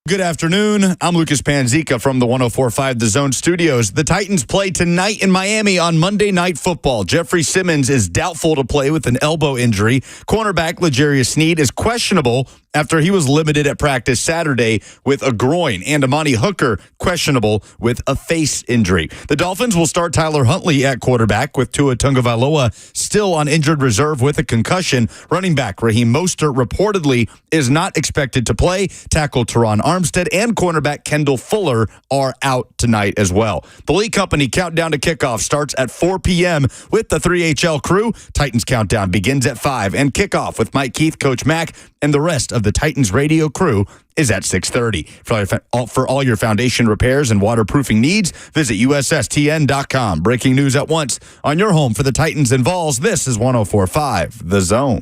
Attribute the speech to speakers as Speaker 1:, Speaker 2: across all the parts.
Speaker 1: Good afternoon. I'm Lucas Panzica from the 104.5 The Zone Studios. The Titans play tonight in Miami on Monday Night Football. Jeffrey Simmons is doubtful to play with an elbow injury. Cornerback L'Jarius Sneed is questionable after he was limited at practice Saturday with a groin, and Amani Hooker questionable with a face injury. The Dolphins will start Tyler Huntley at quarterback with Tua Tagovailoa still on injured reserve with a concussion. Running back Raheem Mostert reportedly is not expected to play. Tackle Teron Armstead and cornerback Kendall Fuller are out tonight as well. The Lee Company countdown to kickoff starts at 4 p.m. with the 3HL crew. Titans countdown begins at 5, and kickoff with Mike Keith, Coach Mack, and the rest of the Titans radio crew is at 6:30. For all your foundation repairs and waterproofing needs, visit USSTN.com. Breaking news at once on your home for the Titans and Vols. This is 104.5 The Zone.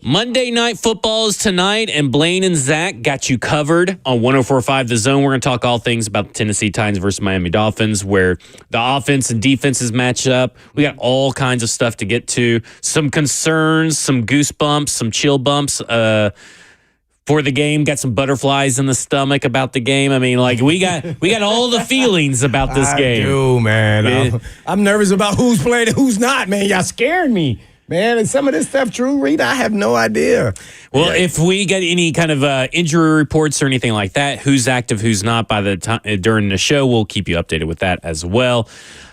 Speaker 2: Monday Night Football is tonight, and Blaine and Zach got you covered on 104.5 The Zone. We're going to talk all things about the Tennessee Titans versus Miami Dolphins, where the offense and defenses match up. We got all kinds of stuff to get to. Some concerns, some goosebumps, some chill bumps for the game. Got some butterflies in the stomach about the game. I mean, like, we got all the feelings about this game.
Speaker 3: I do, man. I'm nervous about who's playing and who's not, man. Y'all scared me. Man, is some of this stuff true, Reed? I have no idea.
Speaker 2: Well, if we get any kind of injury reports or anything like that, who's active, who's not, by the time during the show, we'll keep you updated with that as well.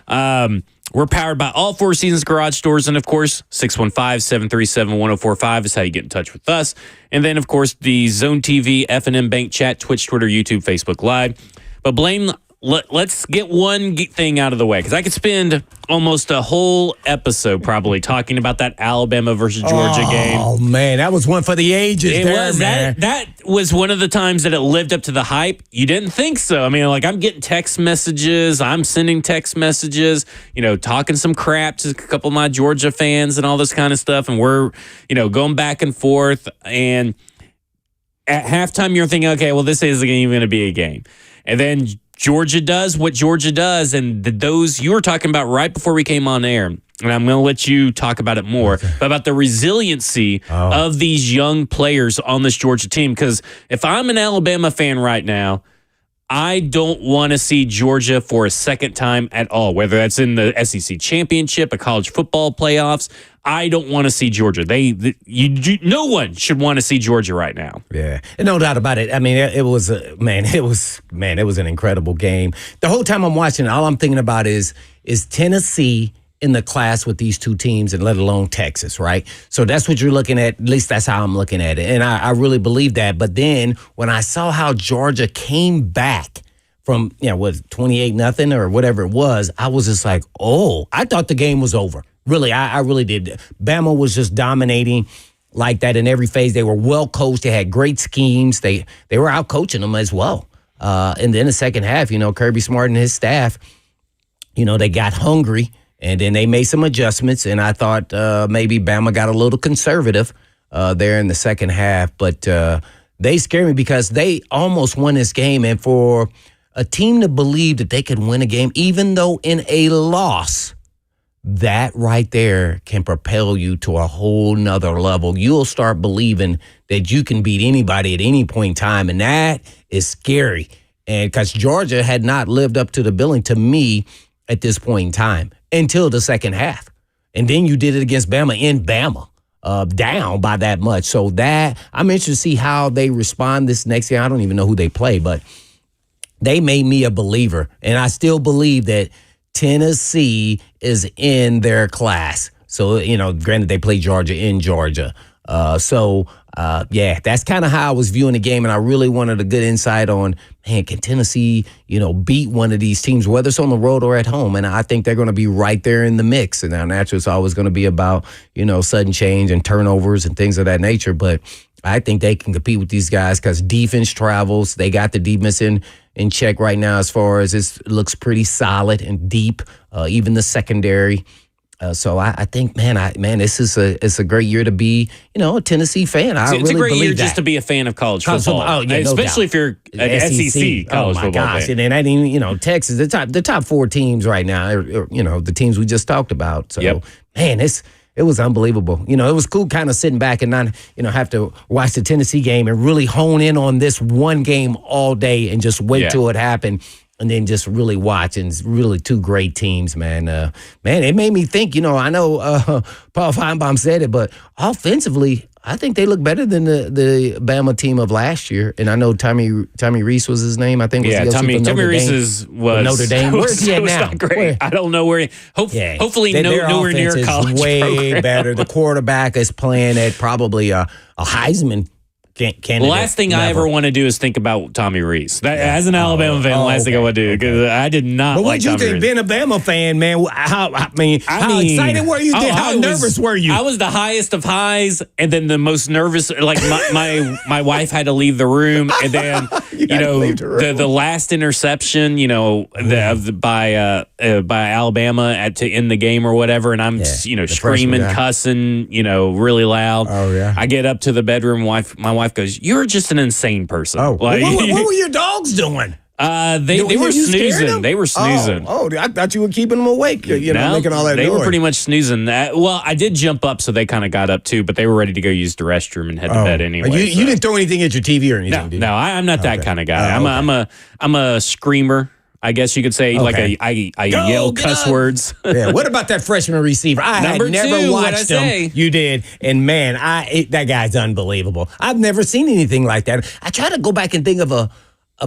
Speaker 2: We're powered by all Four Seasons Garage Doors, and of course, 615-737-1045 is how you get in touch with us. And then, of course, the Zone TV, F&M Bank Chat, Twitch, Twitter, YouTube, Facebook Live. But Blaine, let's get one thing out of the way, because I could spend almost a whole episode probably talking about that Alabama versus Georgia game.
Speaker 3: Oh, man, that was one for the ages.
Speaker 2: Man. That was one of the times that it lived up to the hype. You didn't think so. I mean, like, I'm getting text messages. I'm sending text messages, talking some crap to a couple of my Georgia fans and all this kind of stuff. And we're, going back and forth. And at halftime, you're thinking, okay, well, this isn't even going to be a game. And then Georgia does what Georgia does, and those you were talking about right before we came on air, and I'm going to let you talk about it more, but about the resiliency of these young players on this Georgia team. Because if I'm an Alabama fan right now, I don't want to see Georgia for a second time at all, whether that's in the SEC championship, a college football playoffs. I don't want to see Georgia. No one should want to see Georgia right now.
Speaker 3: Yeah, no doubt about it. I mean, it was an incredible game. The whole time I'm watching it, all I'm thinking about is Tennessee in the class with these two teams, and let alone Texas, right? So that's what you're looking at. At least that's how I'm looking at it. And I really believe that. But then when I saw how Georgia came back from, 28-0 or whatever it was, I was just like, I thought the game was over. Really, I really did. Bama was just dominating like that in every phase. They were well coached. They had great schemes. They were out coaching them as well. And then the second half, Kirby Smart and his staff, they got hungry. And then they made some adjustments, and I thought maybe Bama got a little conservative there in the second half. But they scared me because they almost won this game. And for a team to believe that they could win a game, even though in a loss, that right there can propel you to a whole nother level. You'll start believing that you can beat anybody at any point in time, and that is scary. And because Georgia had not lived up to the billing to me at this point in time until the second half. And then you did it against Bama in Bama, down by that much. So that I'm interested to see how they respond this next year. I don't even know who they play, but they made me a believer. And I still believe that Tennessee is in their class. So, granted, they play Georgia in Georgia. That's kind of how I was viewing the game, and I really wanted a good insight on, can Tennessee, beat one of these teams, whether it's on the road or at home? And I think they're going to be right there in the mix. And now, naturally, it's always going to be about, sudden change and turnovers and things of that nature. But I think they can compete with these guys because defense travels. They got the defense in check right now as far as it looks pretty solid and deep, even the secondary. So I think, this is it's a great year to be, a Tennessee fan.
Speaker 2: It's a great year just to be a fan of college football.
Speaker 3: Oh, yeah,
Speaker 2: especially if you're an SEC college football.
Speaker 3: Oh my gosh!
Speaker 2: Fan.
Speaker 3: And I mean, Texas, the top four teams right now, the teams we just talked about. So, man, It was unbelievable. You know, it was cool kind of sitting back and not, have to watch the Tennessee game and really hone in on this one game all day and just wait till it happened. And then just really watching, really two great teams, man. Man, it made me think, I know Paul Feinbaum said it, but offensively, I think they look better than the Bama team of last year. And I know Tommy Reese was his name. I think was the
Speaker 2: Tommy Reese was
Speaker 3: Notre Dame. Where's he at now?
Speaker 2: Not great. I don't know where. Hopefully, nowhere near a college
Speaker 3: way
Speaker 2: program.
Speaker 3: better. The quarterback is playing at probably a Heisman candidate.
Speaker 2: The last thing I ever want to do is think about Tommy Reese. As an Alabama fan, the last thing I want to do, because I did not
Speaker 3: but
Speaker 2: like Tommy Reese.
Speaker 3: But what you think, being a Bama fan, man, how excited were you? How nervous were you?
Speaker 2: I was the highest of highs, and then the most nervous. Like my wife had to leave the room, and then the last interception, by Alabama to end the game or whatever, and I'm screaming, cussing, really loud.
Speaker 3: Oh yeah.
Speaker 2: I get up to the bedroom. My wife goes, "You're just an insane person."
Speaker 3: Oh, what were your dogs doing?
Speaker 2: They were snoozing. They were snoozing.
Speaker 3: Oh, I thought you were keeping them awake. Making all that noise.
Speaker 2: They were pretty much snoozing. Well, I did jump up, so they kind of got up too, but they were ready to go use the restroom and head to bed anyway.
Speaker 3: You didn't throw anything at your TV or anything, did you?
Speaker 2: No, I'm not that kind of guy. I'm a screamer, I guess you could say.
Speaker 3: Okay.
Speaker 2: Like I yell cuss words.
Speaker 3: Yeah. What about that freshman receiver? I had never watched him. You did, and man, that guy's unbelievable. I've never seen anything like that. I try to go back and think of a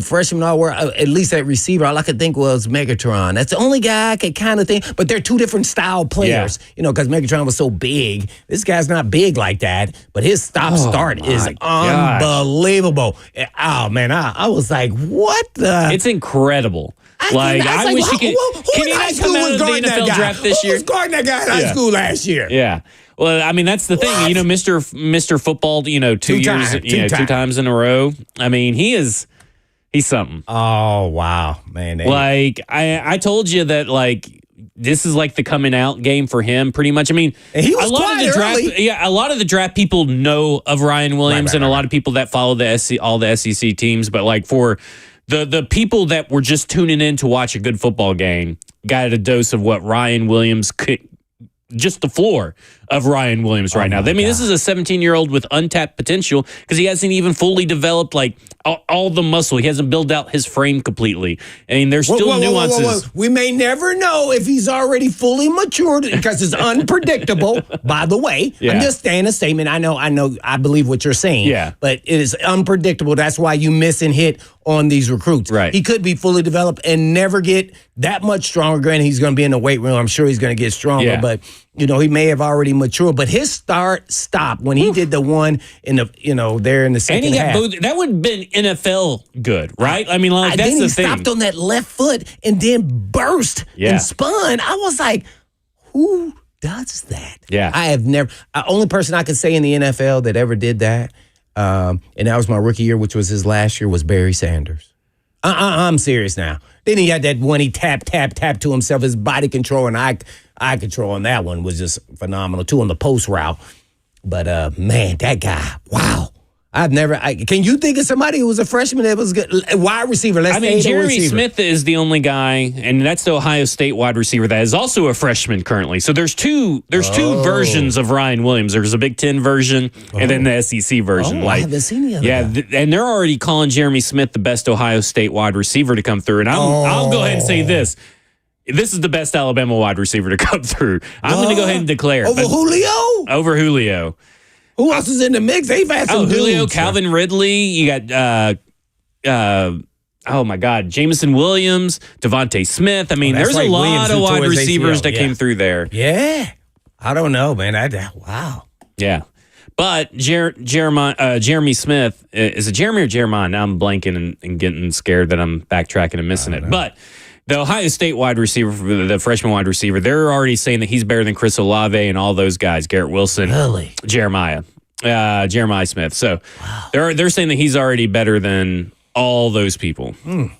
Speaker 3: freshman where at least that receiver, all I could think was Megatron. That's the only guy I could kind of think. But they're two different style players, because Megatron was so big. This guy's not big like that, but his start is unbelievable. Oh man, I was like, what the?
Speaker 2: It's incredible. I wish he could. Can he not come out of the NFL draft this year?
Speaker 3: Who was guarding that guy in high school last year?
Speaker 2: Yeah. Well, I mean, that's the thing. Mr. Football, two times in a row. I mean, he's something.
Speaker 3: Oh, wow, man.
Speaker 2: I told you that, this is like the coming out game for him, pretty much. I mean,
Speaker 3: and he was
Speaker 2: a lot of the draft.
Speaker 3: Early.
Speaker 2: Yeah, a lot of the draft people know of Ryan Williams, and a lot of people that follow all the SEC teams. But for the people that were just tuning in to watch a good football game, got a dose of what Ryan Williams could. Just the floor of Ryan Williams right now. I mean, this is a 17-year-old with untapped potential because he hasn't even fully developed all the muscle. He hasn't built out his frame completely. I mean, there's still nuances.
Speaker 3: We may never know if he's already fully matured because it's unpredictable. By the way, I'm just saying a statement. I know. I believe what you're saying.
Speaker 2: Yeah,
Speaker 3: but it is unpredictable. That's why you miss and hit on these recruits.
Speaker 2: Right.
Speaker 3: He could be fully developed and never get that much stronger. Granted, he's going to be in the weight room. I'm sure he's going to get stronger, but he may have already matured. But his start stopped when he did the one in the there in the second
Speaker 2: and he
Speaker 3: half.
Speaker 2: got both. That would have been NFL good, right? I mean, that's
Speaker 3: then
Speaker 2: the
Speaker 3: he
Speaker 2: thing.
Speaker 3: Stopped on that left foot and then burst and spun. I was like, who does that?
Speaker 2: Yeah,
Speaker 3: I have never. Only person I could say in the NFL that ever did that. And that was my rookie year, which was his last year, was Barry Sanders. I'm serious now. Then he had that one he tap to himself, his body control and eye control on that one was just phenomenal, too, on the post route. But, man, that guy, wow. Can you think of somebody who was a freshman that was good? Wide receiver,
Speaker 2: Jeremy Smith is the only guy, and that's the Ohio State wide receiver that is also a freshman currently. So there's two versions of Ryan Williams. There's a Big Ten version and then the SEC version.
Speaker 3: I haven't seen the other guy.
Speaker 2: And they're already calling Jeremy Smith the best Ohio State wide receiver to come through. And I'll go ahead and say this. This is the best Alabama wide receiver to come through. I'm going to go ahead and declare.
Speaker 3: Over
Speaker 2: Julio.
Speaker 3: Who else is in the mix? They've had some
Speaker 2: Julio,
Speaker 3: dudes.
Speaker 2: Calvin Ridley. You got, oh my God, Jameson Williams, Devontae Smith. I mean, there's a lot of wide receivers that came through there.
Speaker 3: Yeah. I don't know, man. Wow.
Speaker 2: Yeah. But Jeremy Smith, is it Jeremy or Jeremiah? Now I'm blanking and getting scared that I'm backtracking and missing it. But the Ohio State wide receiver, the freshman wide receiver, they're already saying that he's better than Chris Olave and all those guys, Garrett Wilson, Jeremiah Smith. So they're saying that he's already better than all those people.
Speaker 3: Yeah,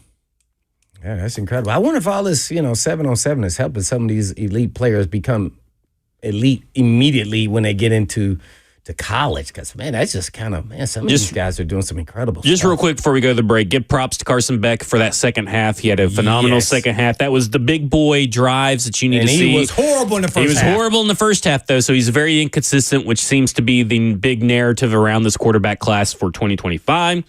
Speaker 3: that's incredible. I wonder if all this, 7-on-7 is helping some of these elite players become elite immediately when they get into to college. Because, man, that's just kind of, man, some of these guys are doing some incredible
Speaker 2: Just
Speaker 3: stuff.
Speaker 2: real quick before we go to the break, give props to Carson Beck for that second half. He had a phenomenal second half. That was the big boy drives that you need to see.
Speaker 3: He was horrible in the first half.
Speaker 2: He was horrible in the first half, though, so he's very inconsistent, which seems to be the big narrative around this quarterback class for 2025.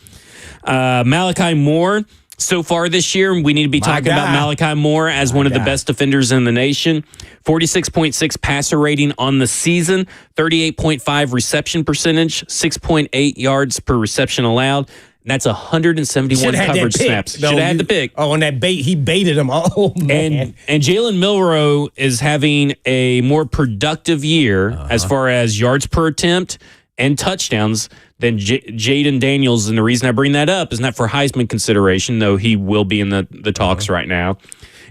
Speaker 2: Malachi Moore, so far this year, we need to be talking about Malachi Moore as one of the best defenders in the nation. 46.6 passer rating on the season, 38.5 reception percentage, 6.8 yards per reception allowed. That's 171 coverage snaps. Should have had the pick.
Speaker 3: Oh, and that bait, he baited him. Oh, man.
Speaker 2: And Jalen Milroe is having a more productive year as far as yards per attempt and touchdowns than Jaden Daniels. And the reason I bring that up is not for Heisman consideration, though he will be in the talks right now,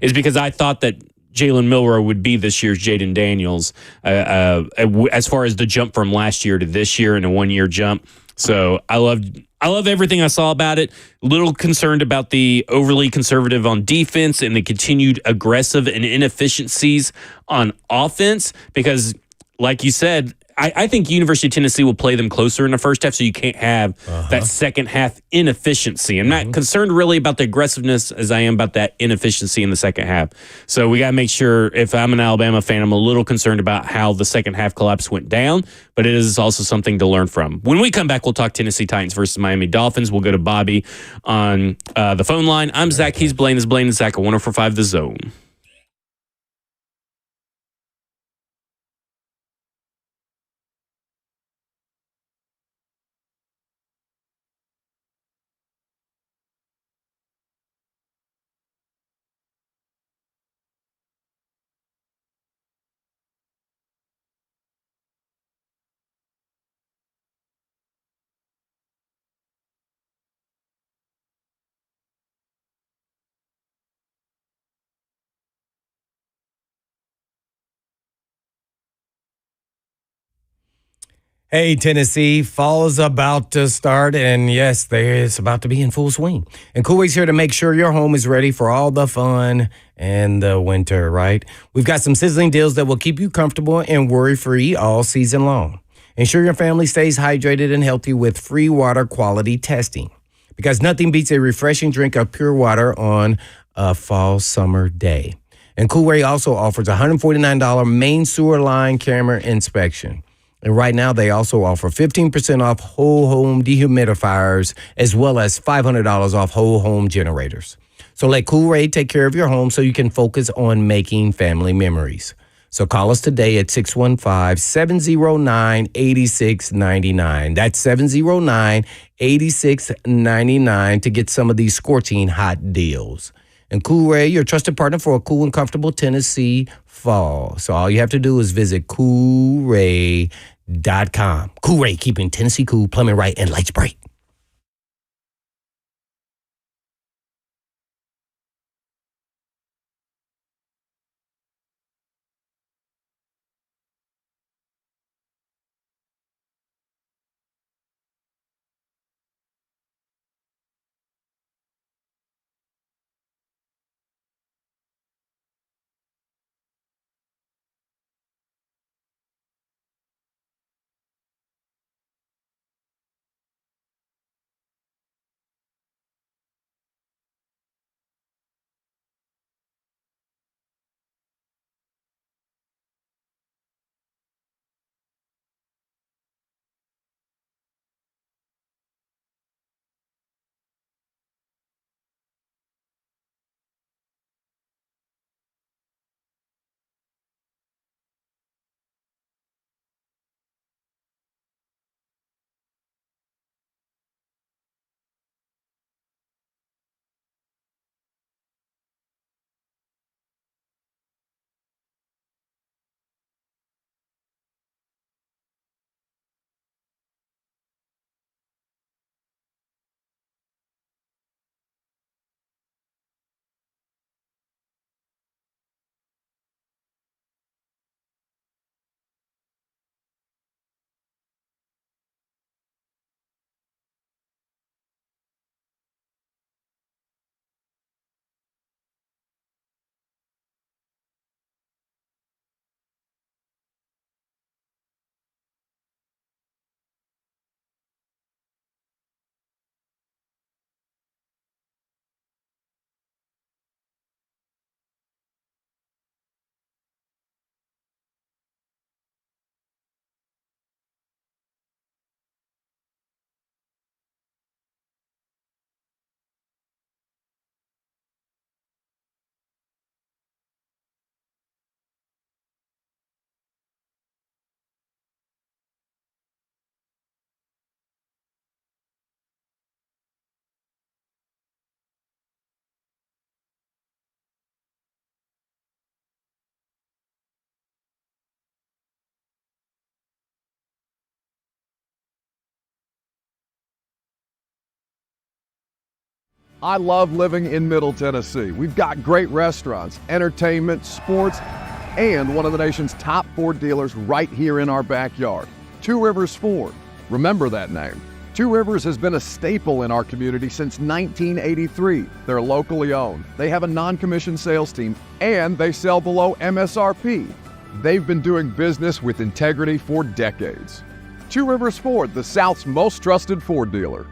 Speaker 2: is because I thought that Jalen Milroe would be this year's Jaden Daniels as far as the jump from last year to this year and a 1 year jump. So I love everything I saw about it. Little concerned about the overly conservative on defense and the continued aggressive and inefficiencies on offense because, like you said, I think University of Tennessee will play them closer in the first half, so you can't have that second half inefficiency. I'm not concerned really about the aggressiveness as I am about that inefficiency in the second half. So we got to make sure, if I'm an Alabama fan, I'm a little concerned about how the second half collapse went down, but it is also something to learn from. When we come back, we'll talk Tennessee Titans versus Miami Dolphins. We'll go to Bobby on the phone line. I'm Zach. He's Blaine. This is Blaine and Zach at 104.5 The Zone.
Speaker 3: Hey, Tennessee, fall is about to start, and yes, it's about to be in full swing. And Cool Way's here to make sure your home is ready for all the fun and the winter, right? We've got some sizzling deals that will keep you comfortable and worry-free all season long. Ensure your family stays hydrated and healthy with free water quality testing, because nothing beats a refreshing drink of pure water on a fall summer day. And Cool Way also offers a $149 main sewer line camera inspection. And right now, they also offer 15% off whole home dehumidifiers, as well as $500 off whole home generators. So let Cool Ray take care of your home so you can focus on making family memories. So call us today at 615-709-8699. That's 709-8699 to get some of these scorching hot deals. And Cool Ray, your trusted partner for a cool and comfortable Tennessee fall. So all you have to do is visit coolray.com. Cool Ray, keeping Tennessee cool, plumbing right, and lights bright.
Speaker 4: I love living in Middle Tennessee. We've got great restaurants, entertainment, sports, and one of the nation's top Ford dealers right here in our backyard. Two Rivers Ford. Remember that name. Two Rivers has been a staple in our community since 1983. They're locally owned. They have a non-commissioned sales team, and they sell below MSRP. They've been doing business with integrity for decades. Two Rivers Ford, the South's most trusted Ford dealer.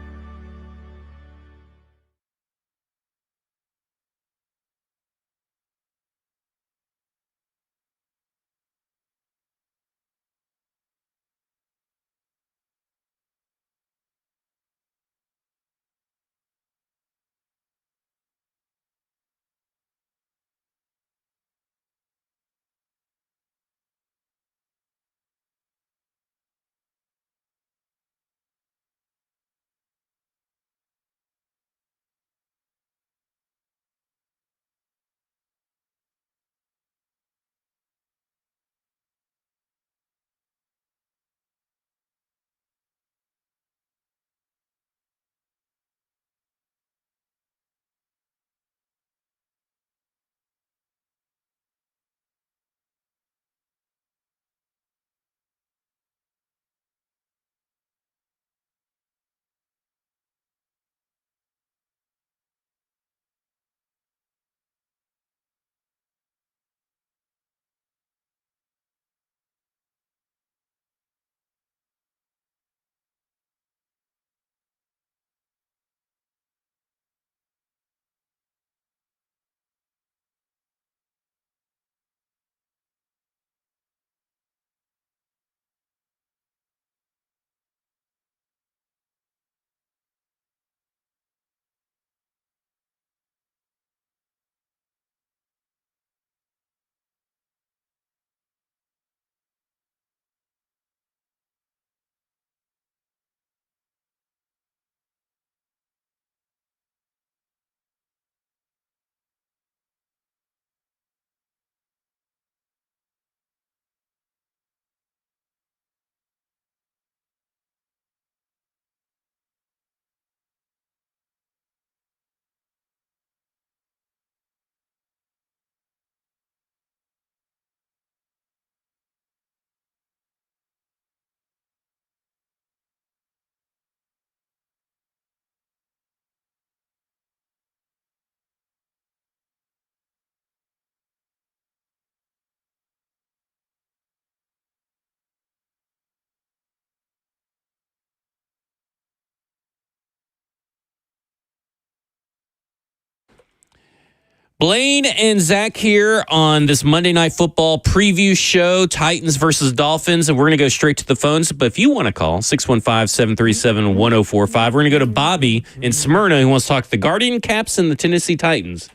Speaker 2: Blaine and Zach here on this Monday Night Football preview show, Titans versus Dolphins, and we're going to go straight to the phones. But if you want to call, 615-737-1045. We're going to go to Bobby in Smyrna who wants to talk to the Guardian Caps and the Tennessee Titans.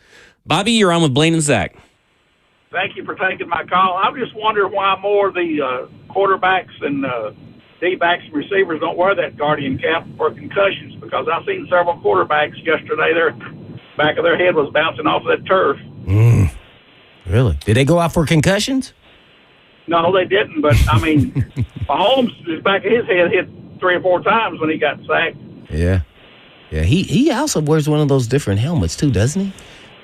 Speaker 2: Bobby, you're on with Blaine and Zach.
Speaker 5: Thank you for taking my call. I'm just wondering why more of the quarterbacks and D-backs and receivers don't wear that Guardian cap for concussions, because I've seen several quarterbacks yesterday, their back of their head was bouncing off of that turf.
Speaker 3: Really? Did they go out for concussions?
Speaker 5: No, they didn't, but, I mean, Mahomes, the back of his head hit 3 or 4 times when he got sacked.
Speaker 3: Yeah. Yeah, he also wears one of those different helmets, too, doesn't he?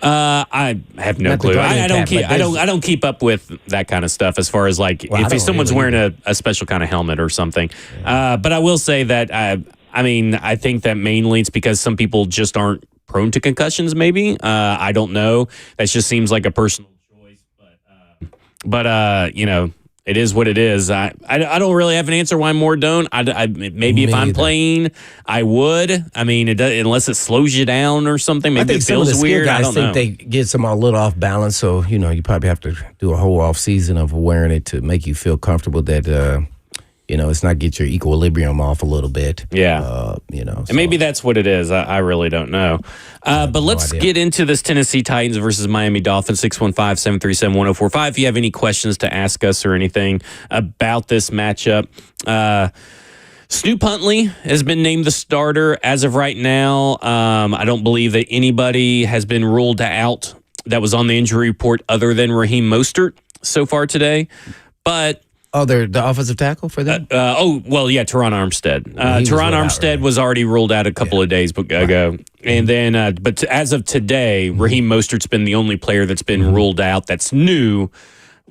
Speaker 2: I have no clue. I don't keep up with that kind of stuff as far as like if someone's wearing a special kind of helmet or something. Yeah. But I will say that I mean I think that mainly it's because some people just aren't prone to concussions. Maybe I don't know. That just seems like a personal choice. But you know, it is what it is. I don't really have an answer why more don't. Maybe if I'm playing, I would. I mean, it does, unless it slows you down or something. Maybe it feels weird. I don't know.
Speaker 3: I think they get some a little off balance. So you know, you probably have to do a whole off season of wearing it to make you feel comfortable that you know, it's not get your equilibrium off a little bit.
Speaker 2: Yeah.
Speaker 3: You know,
Speaker 2: and maybe that's what it is. I really don't know. But let's get into this Tennessee Titans versus Miami Dolphins, 615-737-1045. If you have any questions to ask us or anything about this matchup. Snoop Huntley has been named the starter as of right now. I don't believe that anybody has been ruled out that was on the injury report other than Raheem Mostert so far today. But
Speaker 3: oh, they're the offensive tackle for them?
Speaker 2: Teron Armstead. Teron Armstead was already ruled out a couple of days ago. And then, but as of today, Raheem Mostert's been the only player that's been ruled out that's new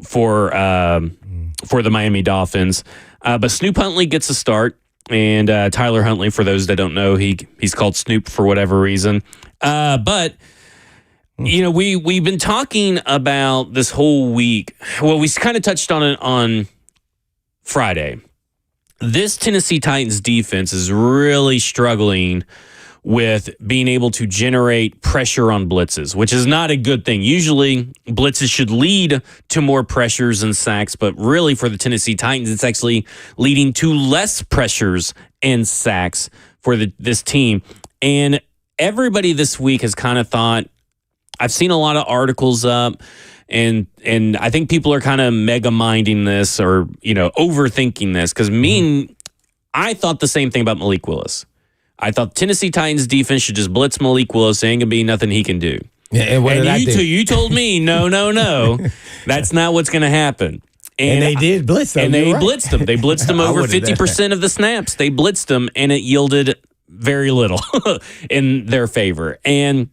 Speaker 2: for the Miami Dolphins. But Snoop Huntley gets a start, and Tyler Huntley, for those that don't know, he's called Snoop for whatever reason. But you know, we've been talking about this whole week. Well, we kind of touched on it on Friday. This Tennessee Titans defense is really struggling with being able to generate pressure on blitzes, which is not a good thing. Usually, blitzes should lead to more pressures and sacks, but really for the Tennessee Titans, it's actually leading to less pressures and sacks for this team. And everybody this week has kind of thought, I've seen a lot of articles up, and I think people are kind of mega minding this or, you know, overthinking this, because I thought the same thing about Malik Willis. I thought Tennessee Titans defense should just blitz Malik Willis. Ain't gonna be nothing he can do.
Speaker 3: Yeah, and what did I do?
Speaker 2: You told me no. That's not what's gonna happen.
Speaker 3: And they did blitz them.
Speaker 2: And they blitzed them. They blitzed them over 50% of the snaps. They blitzed them, and it yielded very little in their favor. And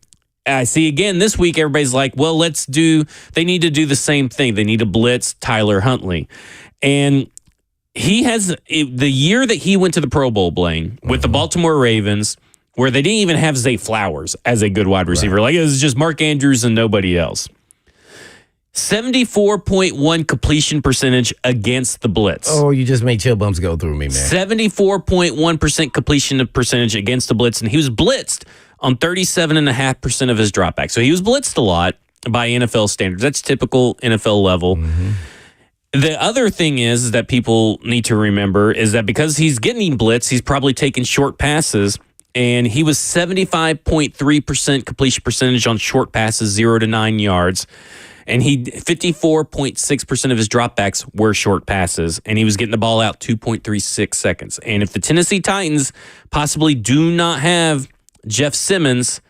Speaker 2: I see again this week, everybody's like, well, they need to do the same thing. They need to blitz Tyler Huntley. And he has the year that he went to the Pro Bowl, Blaine, with the Baltimore Ravens, where they didn't even have Zay Flowers as a good wide receiver. Right. Like, it was just Mark Andrews and nobody else. 74.1 completion percentage against the blitz.
Speaker 3: Oh, you just made chill bumps go through me, man.
Speaker 2: 74.1% completion percentage against the blitz, and he was blitzed on 37.5% of his dropbacks. So he was blitzed a lot by NFL standards. That's typical NFL level. Mm-hmm. The other thing is that people need to remember is that because he's getting blitzed, he's probably taking short passes, and he was 75.3% completion percentage on short passes, 0 to 9 yards. And 54.6% of his dropbacks were short passes, and he was getting the ball out 2.36 seconds. And if the Tennessee Titans possibly do not have Jeff Simmons,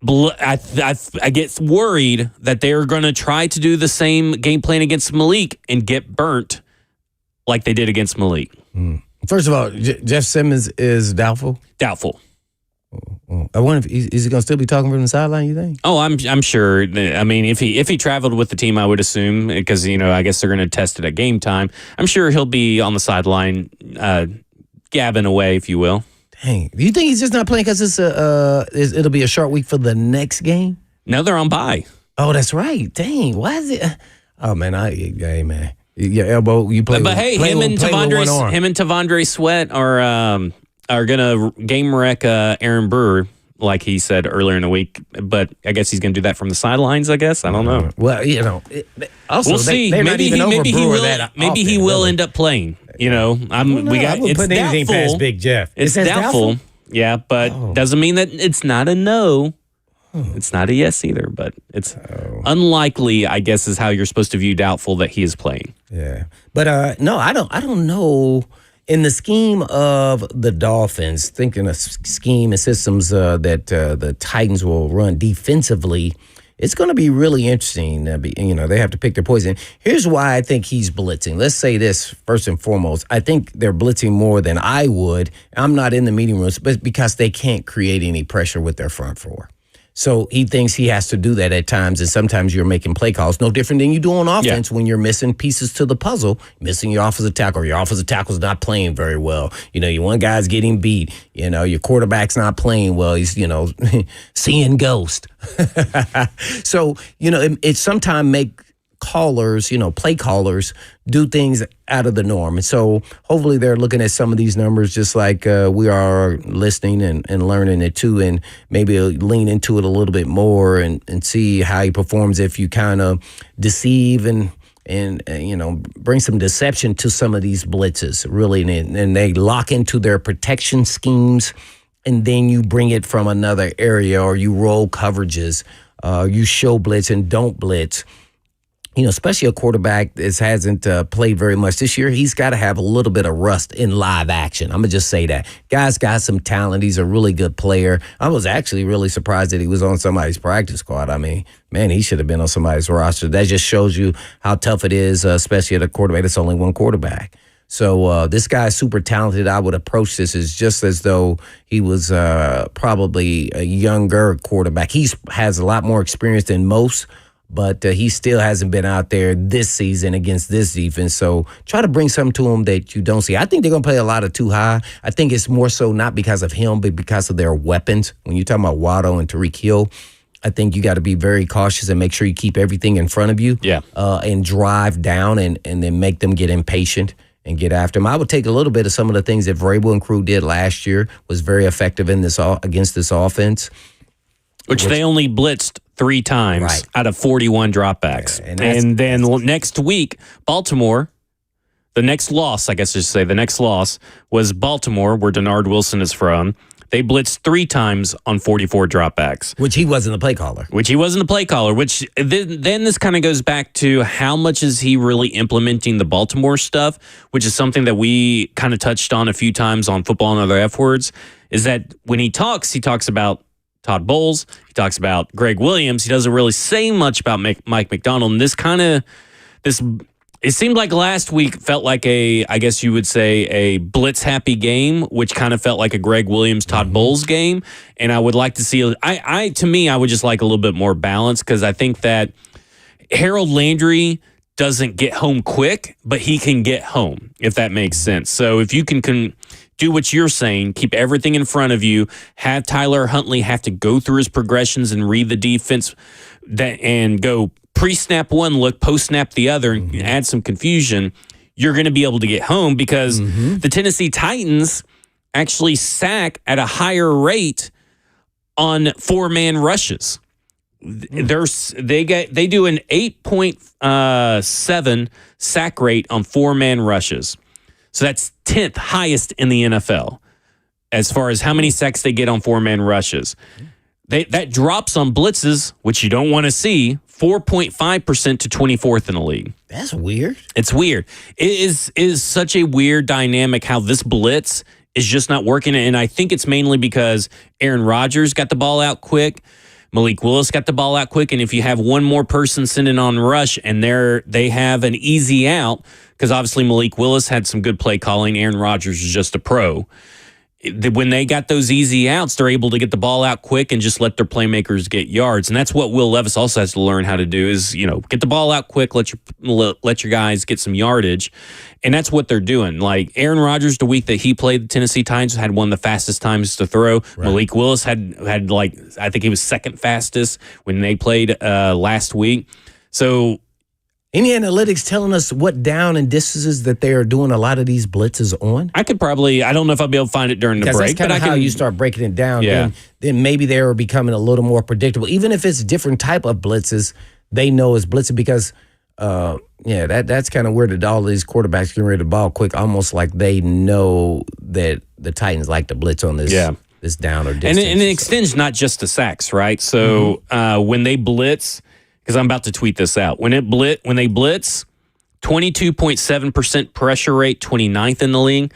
Speaker 2: I get worried that they're going to try to do the same game plan against Malik and get burnt like they did against Malik.
Speaker 3: First of all, Jeff Simmons is doubtful?
Speaker 2: Doubtful.
Speaker 3: I wonder if is he going to still be talking from the sideline, you think?
Speaker 2: Oh, I'm sure. I mean, if he traveled with the team, I would assume, because, you know, I guess they're going to test it at game time. I'm sure he'll be on the sideline gabbing away, if you will.
Speaker 3: Dang. Do you think he's just not playing because it'll be a short week for the next game?
Speaker 2: No, they're on bye.
Speaker 3: Oh, that's right. Dang. Why is it? Oh, man. Hey, man. Your elbow, you play
Speaker 2: But hey, him and Tavondre Sweat are going to game wreck Aaron Brewer, like he said earlier in the week. But I guess he's going to do that from the sidelines, I guess. I don't know.
Speaker 3: Well, you know. Also,
Speaker 2: we'll see. Maybe he will end up playing. You know, it's
Speaker 3: put anything past Big Jeff.
Speaker 2: It's doubtful. Yeah, but doesn't mean that it's not a no. It's not a yes either, but it's unlikely, I guess, is how you're supposed to view doubtful that he is playing.
Speaker 3: Yeah. But no, I don't know. In the scheme of the Dolphins, thinking of scheme and systems that the Titans will run defensively, it's going to be really interesting. They have to pick their poison. Here's why I think he's blitzing. Let's say this first and foremost. I think they're blitzing more than I would. I'm not in the meeting rooms, but because they can't create any pressure with their front four. So he thinks he has to do that at times, and sometimes you're making play calls. No different than you do on offense when you're missing pieces to the puzzle, missing your offensive tackle, or your offensive tackle's not playing very well. You know, your one guy's getting beat. You know, your quarterback's not playing well. He's, seeing ghost. So, it sometimes make callers, play callers, do things out of the norm. And so hopefully they're looking at some of these numbers just like we are listening and learning it too, and maybe lean into it a little bit more and see how he performs if you kind of deceive and bring some deception to some of these blitzes, really, and they lock into their protection schemes, and then you bring it from another area, or you roll coverages, you show blitz and don't blitz. Especially a quarterback that hasn't played very much this year, he's got to have a little bit of rust in live action. I'm going to just say that. Guy's got some talent. He's a really good player. I was actually really surprised that he was on somebody's practice squad. I mean, man, he should have been on somebody's roster. That just shows you how tough it is, especially at a quarterback that's only one quarterback. So this guy's super talented. I would approach this as just as though he was probably a younger quarterback. He has a lot more experience than most, but he still hasn't been out there this season against this defense. So try to bring something to him that you don't see. I think they're going to play a lot of too high. I think it's more so not because of him, but because of their weapons. When you're talking about Waddle and Tyreek Hill, I think you got to be very cautious and make sure you keep everything in front of you. And drive down and then make them get impatient and get after him. I would take a little bit of some of the things that Vrabel and crew did last year, was very effective in this against this offense.
Speaker 2: Which they only blitzed 3 times out of 41 dropbacks. Yeah, and then next week, Baltimore, the next loss, I guess I should say, the next loss was Baltimore, where Denard Wilson is from. They blitzed 3 times on 44 dropbacks.
Speaker 3: Which he wasn't the play caller.
Speaker 2: Which then this kind of goes back to how much is he really implementing the Baltimore stuff, which is something that we kind of touched on a few times on Football and Other F Words, is that when he talks about Todd Bowles, he talks about Greg Williams. He doesn't really say much about Mike McDonald. And it seemed like last week felt like I guess you would say a blitz happy game, which kind of felt like a Greg Williams, Todd Bowles game. And I would like to see, to me, I would just like a little bit more balance, because I think that Harold Landry doesn't get home quick, but he can get home, if that makes sense. So if you can do what you're saying, keep everything in front of you, have Tyler Huntley have to go through his progressions and read the defense and go pre-snap one look, post-snap the other, and add some confusion, you're going to be able to get home, because the Tennessee Titans actually sack at a higher rate on 4-man rushes. They do an 8.7 sack rate on 4-man rushes. So that's 10th highest in the NFL as far as how many sacks they get on 4-man rushes. That drops on blitzes, which you don't want to see, 4.5% to 24th in the league.
Speaker 3: That's weird.
Speaker 2: It's weird. It is such a weird dynamic how this blitz is just not working. And I think it's mainly because Aaron Rodgers got the ball out quick. Malik Willis got the ball out quick. And if you have one more person sending on rush and they have an easy out, because obviously Malik Willis had some good play calling. Aaron Rodgers is just a pro. When they got those easy outs, they're able to get the ball out quick and just let their playmakers get yards. And that's what Will Levis also has to learn how to do is, get the ball out quick, let your guys get some yardage. And that's what they're doing. Like Aaron Rodgers, the week that he played the Tennessee Titans, had one of the fastest times to throw. Right. Malik Willis had I think he was second fastest when they played last week. So
Speaker 3: any analytics telling us what down and distances that they are doing a lot of these blitzes on?
Speaker 2: I don't know if I'll be able to find it during the break.
Speaker 3: That's how you start breaking it down. Yeah. Then maybe they are becoming a little more predictable. Even if it's different type of blitzes, they know it's blitzing because, that's kind of weird that all these quarterbacks getting rid of the ball quick, almost like they know that the Titans like to blitz on this. Yeah. This down or distance.
Speaker 2: And it extends not just to sacks, right? So when they blitz, because I'm about to tweet this out. When they blitz, 22.7% pressure rate, 29th in the league.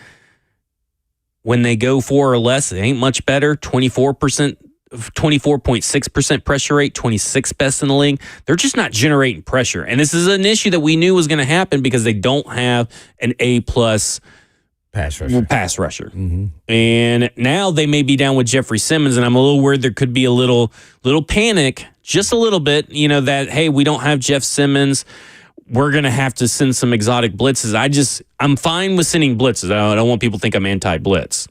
Speaker 2: When they go 4 or less, it ain't much better. 24.6% pressure rate, 26th best in the league. They're just not generating pressure. And this is an issue that we knew was going to happen because they don't have an A-plus pass rusher. And now they may be down with Jeffrey Simmons, and I'm a little worried there could be a little panic, just a little bit, that, hey, we don't have Jeff Simmons. We're going to have to send some exotic blitzes. I'm fine with sending blitzes. I don't want people to think I'm anti-blitz.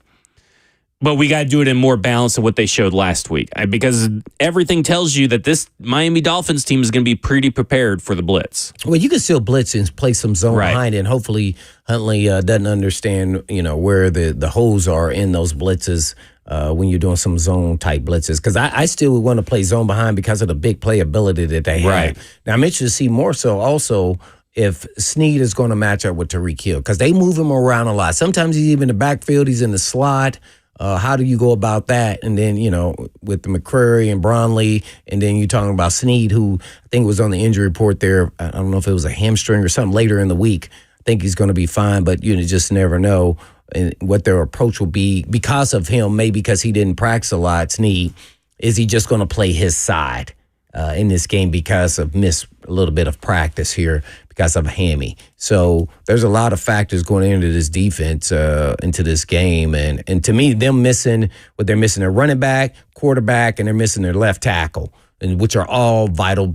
Speaker 2: But we got to do it in more balance than what they showed last week. Because everything tells you that this Miami Dolphins team is going to be pretty prepared for the blitz.
Speaker 3: Well, you can still blitz and play some zone behind it. And hopefully Huntley doesn't understand, where the holes are in those blitzes when you're doing some zone-type blitzes. Because I still would want to play zone behind because of the big playability that they have.
Speaker 2: Right.
Speaker 3: Now, I'm interested to see more so also if Snead is going to match up with Tyreek Hill. Because they move him around a lot. Sometimes he's even in the backfield. He's in the slot. How do you go about that? And then, with the McCrary and Brownlee, and then you're talking about Snead, who I think was on the injury report there. I don't know if it was a hamstring or something later in the week. I think he's going to be fine, but you just never know what their approach will be because of him, maybe because he didn't practice a lot, Snead. Is he just going to play his side? in this game because of a little bit of practice here because of a hammy. So there's a lot of factors going into this defense, into this game. And to me, they're missing their running back, quarterback, and they're missing their left tackle, and which are all vital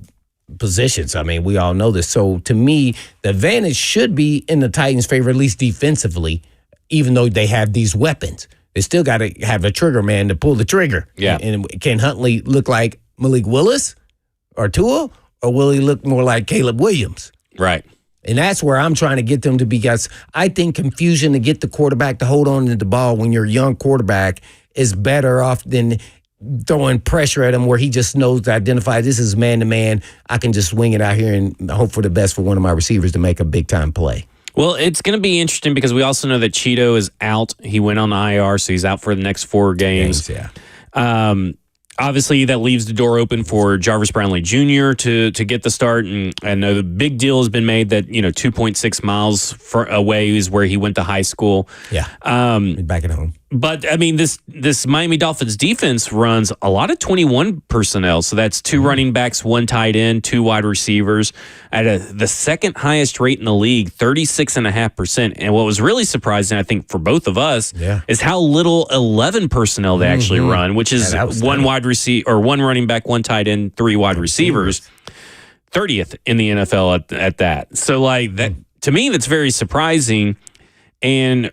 Speaker 3: positions. I mean, we all know this. So to me, the advantage should be in the Titans' favor, at least defensively, even though they have these weapons. They still got to have a trigger man to pull the trigger.
Speaker 2: Yeah.
Speaker 3: And can Huntley look like Malik Willis or Tua, or will he look more like Caleb Williams?
Speaker 2: Right.
Speaker 3: And that's where I'm trying to get them to be, because I think confusion to get the quarterback to hold on to the ball when you're a young quarterback is better off than throwing pressure at him where he just knows to identify this is man-to-man. I can just swing it out here and hope for the best for one of my receivers to make a big-time play.
Speaker 2: Well, it's going to be interesting because we also know that Cheeto is out. He went on the IR, so he's out for the next 4 games.
Speaker 3: Yeah.
Speaker 2: Obviously, that leaves the door open for Jarvis Brownlee Jr. to get the start. And I know the big deal has been made that 2.6 miles away is where he went to high school.
Speaker 3: Yeah. Back at home.
Speaker 2: But I mean, this Miami Dolphins defense runs a lot of 21 personnel. So that's 2 running backs, 1 tight end, 2 wide receivers at the second highest rate in the league, 36.5%. And what was really surprising, I think, for both of us, is how little 11 personnel they actually run, which is 1 wide receiver or 1 running back, 1 tight end, 3 wide receivers, 30th in the NFL at that. So like that, to me, that's very surprising. And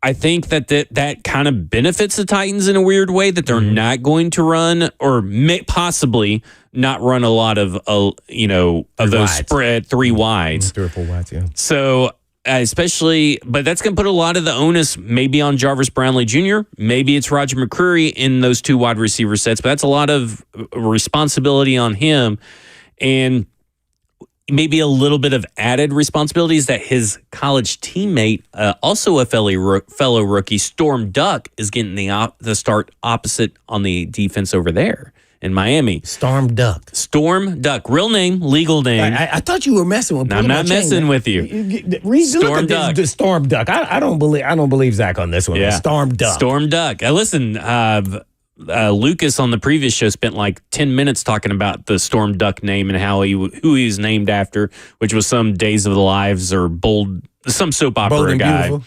Speaker 2: I think that kind of benefits the Titans in a weird way, that they're not going to run or possibly not run a lot of those spread 3 wides.
Speaker 3: 3 or 4 wides, yeah.
Speaker 2: So especially, but that's going to put a lot of the onus maybe on Jarvis Brownlee Jr. Maybe it's Roger McCreary in those 2 wide receiver sets, but that's a lot of responsibility on him. And maybe a little bit of added responsibilities that his college teammate, also a fellow rookie, Storm Duck, is getting the start opposite on the defense over there in Miami.
Speaker 3: Storm Duck,
Speaker 2: real name, legal name.
Speaker 3: I thought you were messing with me.
Speaker 2: I'm not messing with you.
Speaker 3: Storm Duck. Storm Duck. I don't believe Zach on this one.
Speaker 2: Yeah.
Speaker 3: Storm Duck.
Speaker 2: Storm Duck. Listen, Lucas on the previous show spent like 10 minutes talking about the Storm Duck name and who he was named after, which was some Days of the Lives or some soap opera
Speaker 3: Bold and
Speaker 2: guy.
Speaker 3: Beautiful.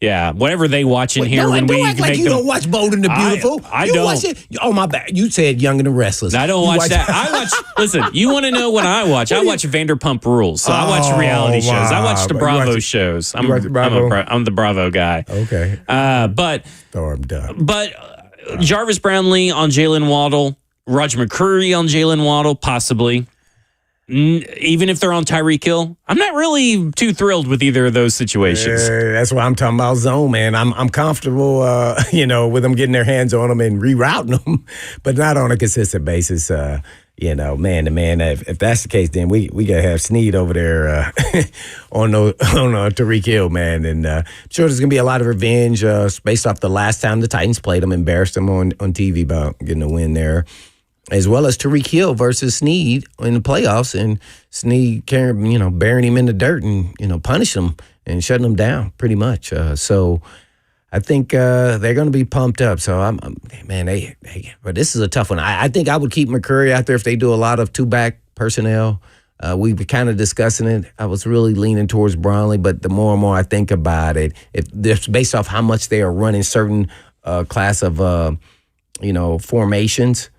Speaker 2: Yeah, whatever they watch in here when we
Speaker 3: act like
Speaker 2: make
Speaker 3: you don't watch Bold and the Beautiful.
Speaker 2: I don't.
Speaker 3: Watch it? Oh my bad. You said Young and the Restless.
Speaker 2: I don't watch that. I watch. Listen, you want to know what I watch? I watch Vanderpump Rules. So I watch reality shows. I watch the Bravo shows. I'm the Bravo guy.
Speaker 3: Okay.
Speaker 2: But
Speaker 3: Storm Duck.
Speaker 2: But Jarvis Brownlee on Jalen Waddle, Roger McCreary on Jalen Waddle, possibly. Even if they're on Tyreek Hill, I'm not really too thrilled with either of those situations.
Speaker 3: That's why I'm talking about zone, man. I'm comfortable, with them getting their hands on them and rerouting them, but not on a consistent basis. Man to man. If that's the case, then we gotta have Snead over there on Tyreek Hill, man. And sure, there's gonna be a lot of revenge based off the last time the Titans played them, embarrassed them on TV about getting a win there, as well as Tyreek Hill versus Snead in the playoffs, and Snead burying him in the dirt and punishing him and shutting him down pretty much. So I think they're going to be pumped up. So but this is a tough one. I think I would keep McCurry out there if they do a lot of 2-back personnel. We were kind of discussing it. I was really leaning towards Brownlee, but the more and more I think about it, if based off how much they are running certain class of formations,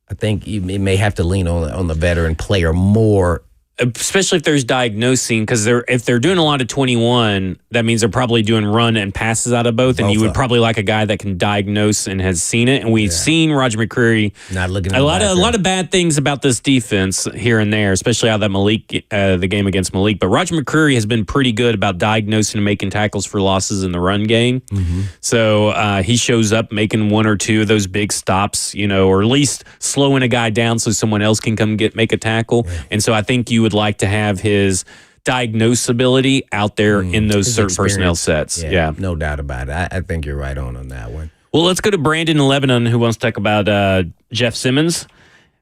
Speaker 3: I think you may have to lean on the veteran player more.
Speaker 2: Especially if there's diagnosing, because if they're doing a lot of 21, that means they're probably doing run and passes out of both, and you would probably like a guy that can diagnose and has seen it. And we've seen Roger McCreary
Speaker 3: not looking
Speaker 2: a lot of bad things about this defense here and there, especially how that the game against Malik. But Roger McCreary has been pretty good about diagnosing and making tackles for losses in the run game. Mm-hmm. So he shows up making 1 or 2 of those big stops, or at least slowing a guy down so someone else can come make a tackle. Yeah. And so I think you would like to have his diagnosability out there in those certain personnel sets. Yeah,
Speaker 3: no doubt about it. I think you're right on that one.
Speaker 2: Well, let's go to Brandon in Lebanon, who wants to talk about Jeff Simmons.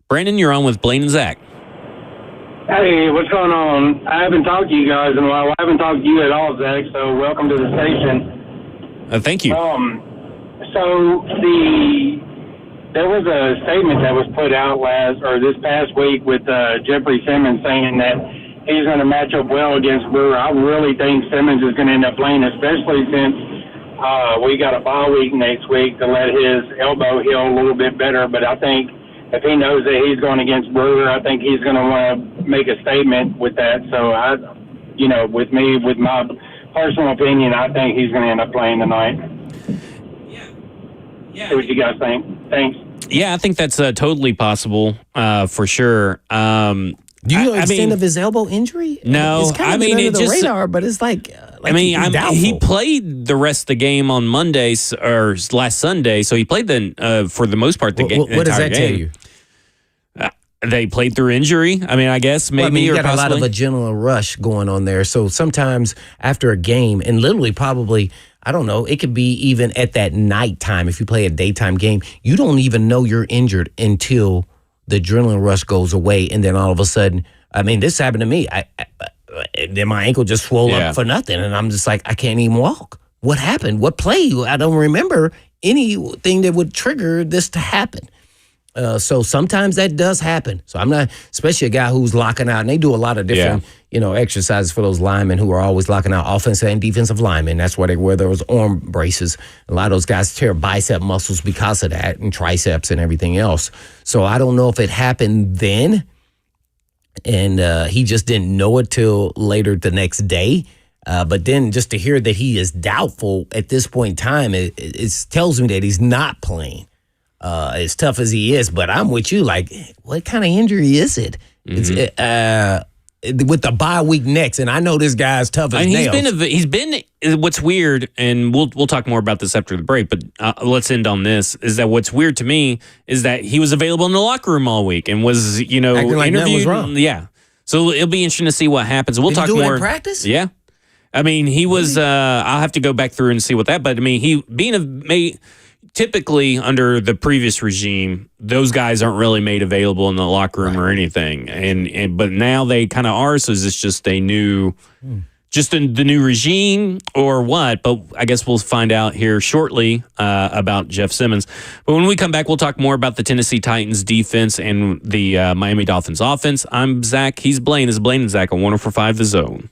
Speaker 2: Brandon, you're on with Blaine and Zach.
Speaker 6: Hey, what's going on? I haven't talked to you guys in a while. I haven't talked to you at all, Zach, so welcome to the station.
Speaker 2: Thank you.
Speaker 6: So the there was a statement that was put out this past week with Jeffrey Simmons saying that he's going to match up well against Brewer. I really think Simmons is going to end up playing, especially since we got a bye week next week to let his elbow heal a little bit better. But I think if he knows that he's going against Brewer, I think he's going to want to make a statement with that. So with my personal opinion, I think he's going to end up playing tonight.
Speaker 2: Yeah.
Speaker 6: See what you guys think. Thanks.
Speaker 2: Yeah, I think that's totally possible for sure.
Speaker 3: Do you know the extent of his elbow injury?
Speaker 2: No,
Speaker 3: it's kind of under the radar, but it's
Speaker 2: he played the rest of the game on Mondays or last Sunday, so he played for the most part the game.
Speaker 3: What does that tell you?
Speaker 2: They played through injury. I mean, I guess maybe
Speaker 3: you
Speaker 2: or
Speaker 3: got
Speaker 2: possibly.
Speaker 3: a lot of adrenaline rush going on there. So sometimes after a game, and literally probably, I don't know, it could be even at that nighttime. If you play a daytime game, you don't even know you're injured until the adrenaline rush goes away, and then all of a sudden, I mean, this happened to me. Then my ankle just swelled up for nothing, and I'm just like, I can't even walk. What happened? What play? I don't remember anything that would trigger this to happen. So sometimes that does happen. So I'm not, especially a guy who's locking out, and they do a lot of different, exercises for those linemen who are always locking out offensive and defensive linemen. That's why they wear those arm braces. A lot of those guys tear bicep muscles because of that, and triceps and everything else. So I don't know if it happened then, and he just didn't know it till later the next day. But then just to hear that he is doubtful at this point in time, it tells me that he's not playing. As tough as he is, but I'm with you. Like, what kind of injury is it? Mm-hmm. It's with the bye week next, and I know this guy's tough as nails.
Speaker 2: He's been. What's weird, and we'll talk more about this after the break. But let's end on this: is that what's weird to me is that he was available in the locker room all week and was
Speaker 3: acting like
Speaker 2: interviewed.
Speaker 3: nothing was wrong.
Speaker 2: Yeah, so it'll be interesting to see what happens. We'll talk
Speaker 3: more.
Speaker 2: more
Speaker 3: in practice.
Speaker 2: Yeah, I mean he was. I'll have to go back through and see what that. But I mean typically, under the previous regime, those guys aren't really made available in the locker room or anything, but now they kind of are. So is this just a new, the new regime or what? But I guess we'll find out here shortly about Jeff Simmons. But when we come back, we'll talk more about the Tennessee Titans defense and the Miami Dolphins offense. I'm Zach. He's Blaine. This is Blaine and Zach on 104.5 The Zone.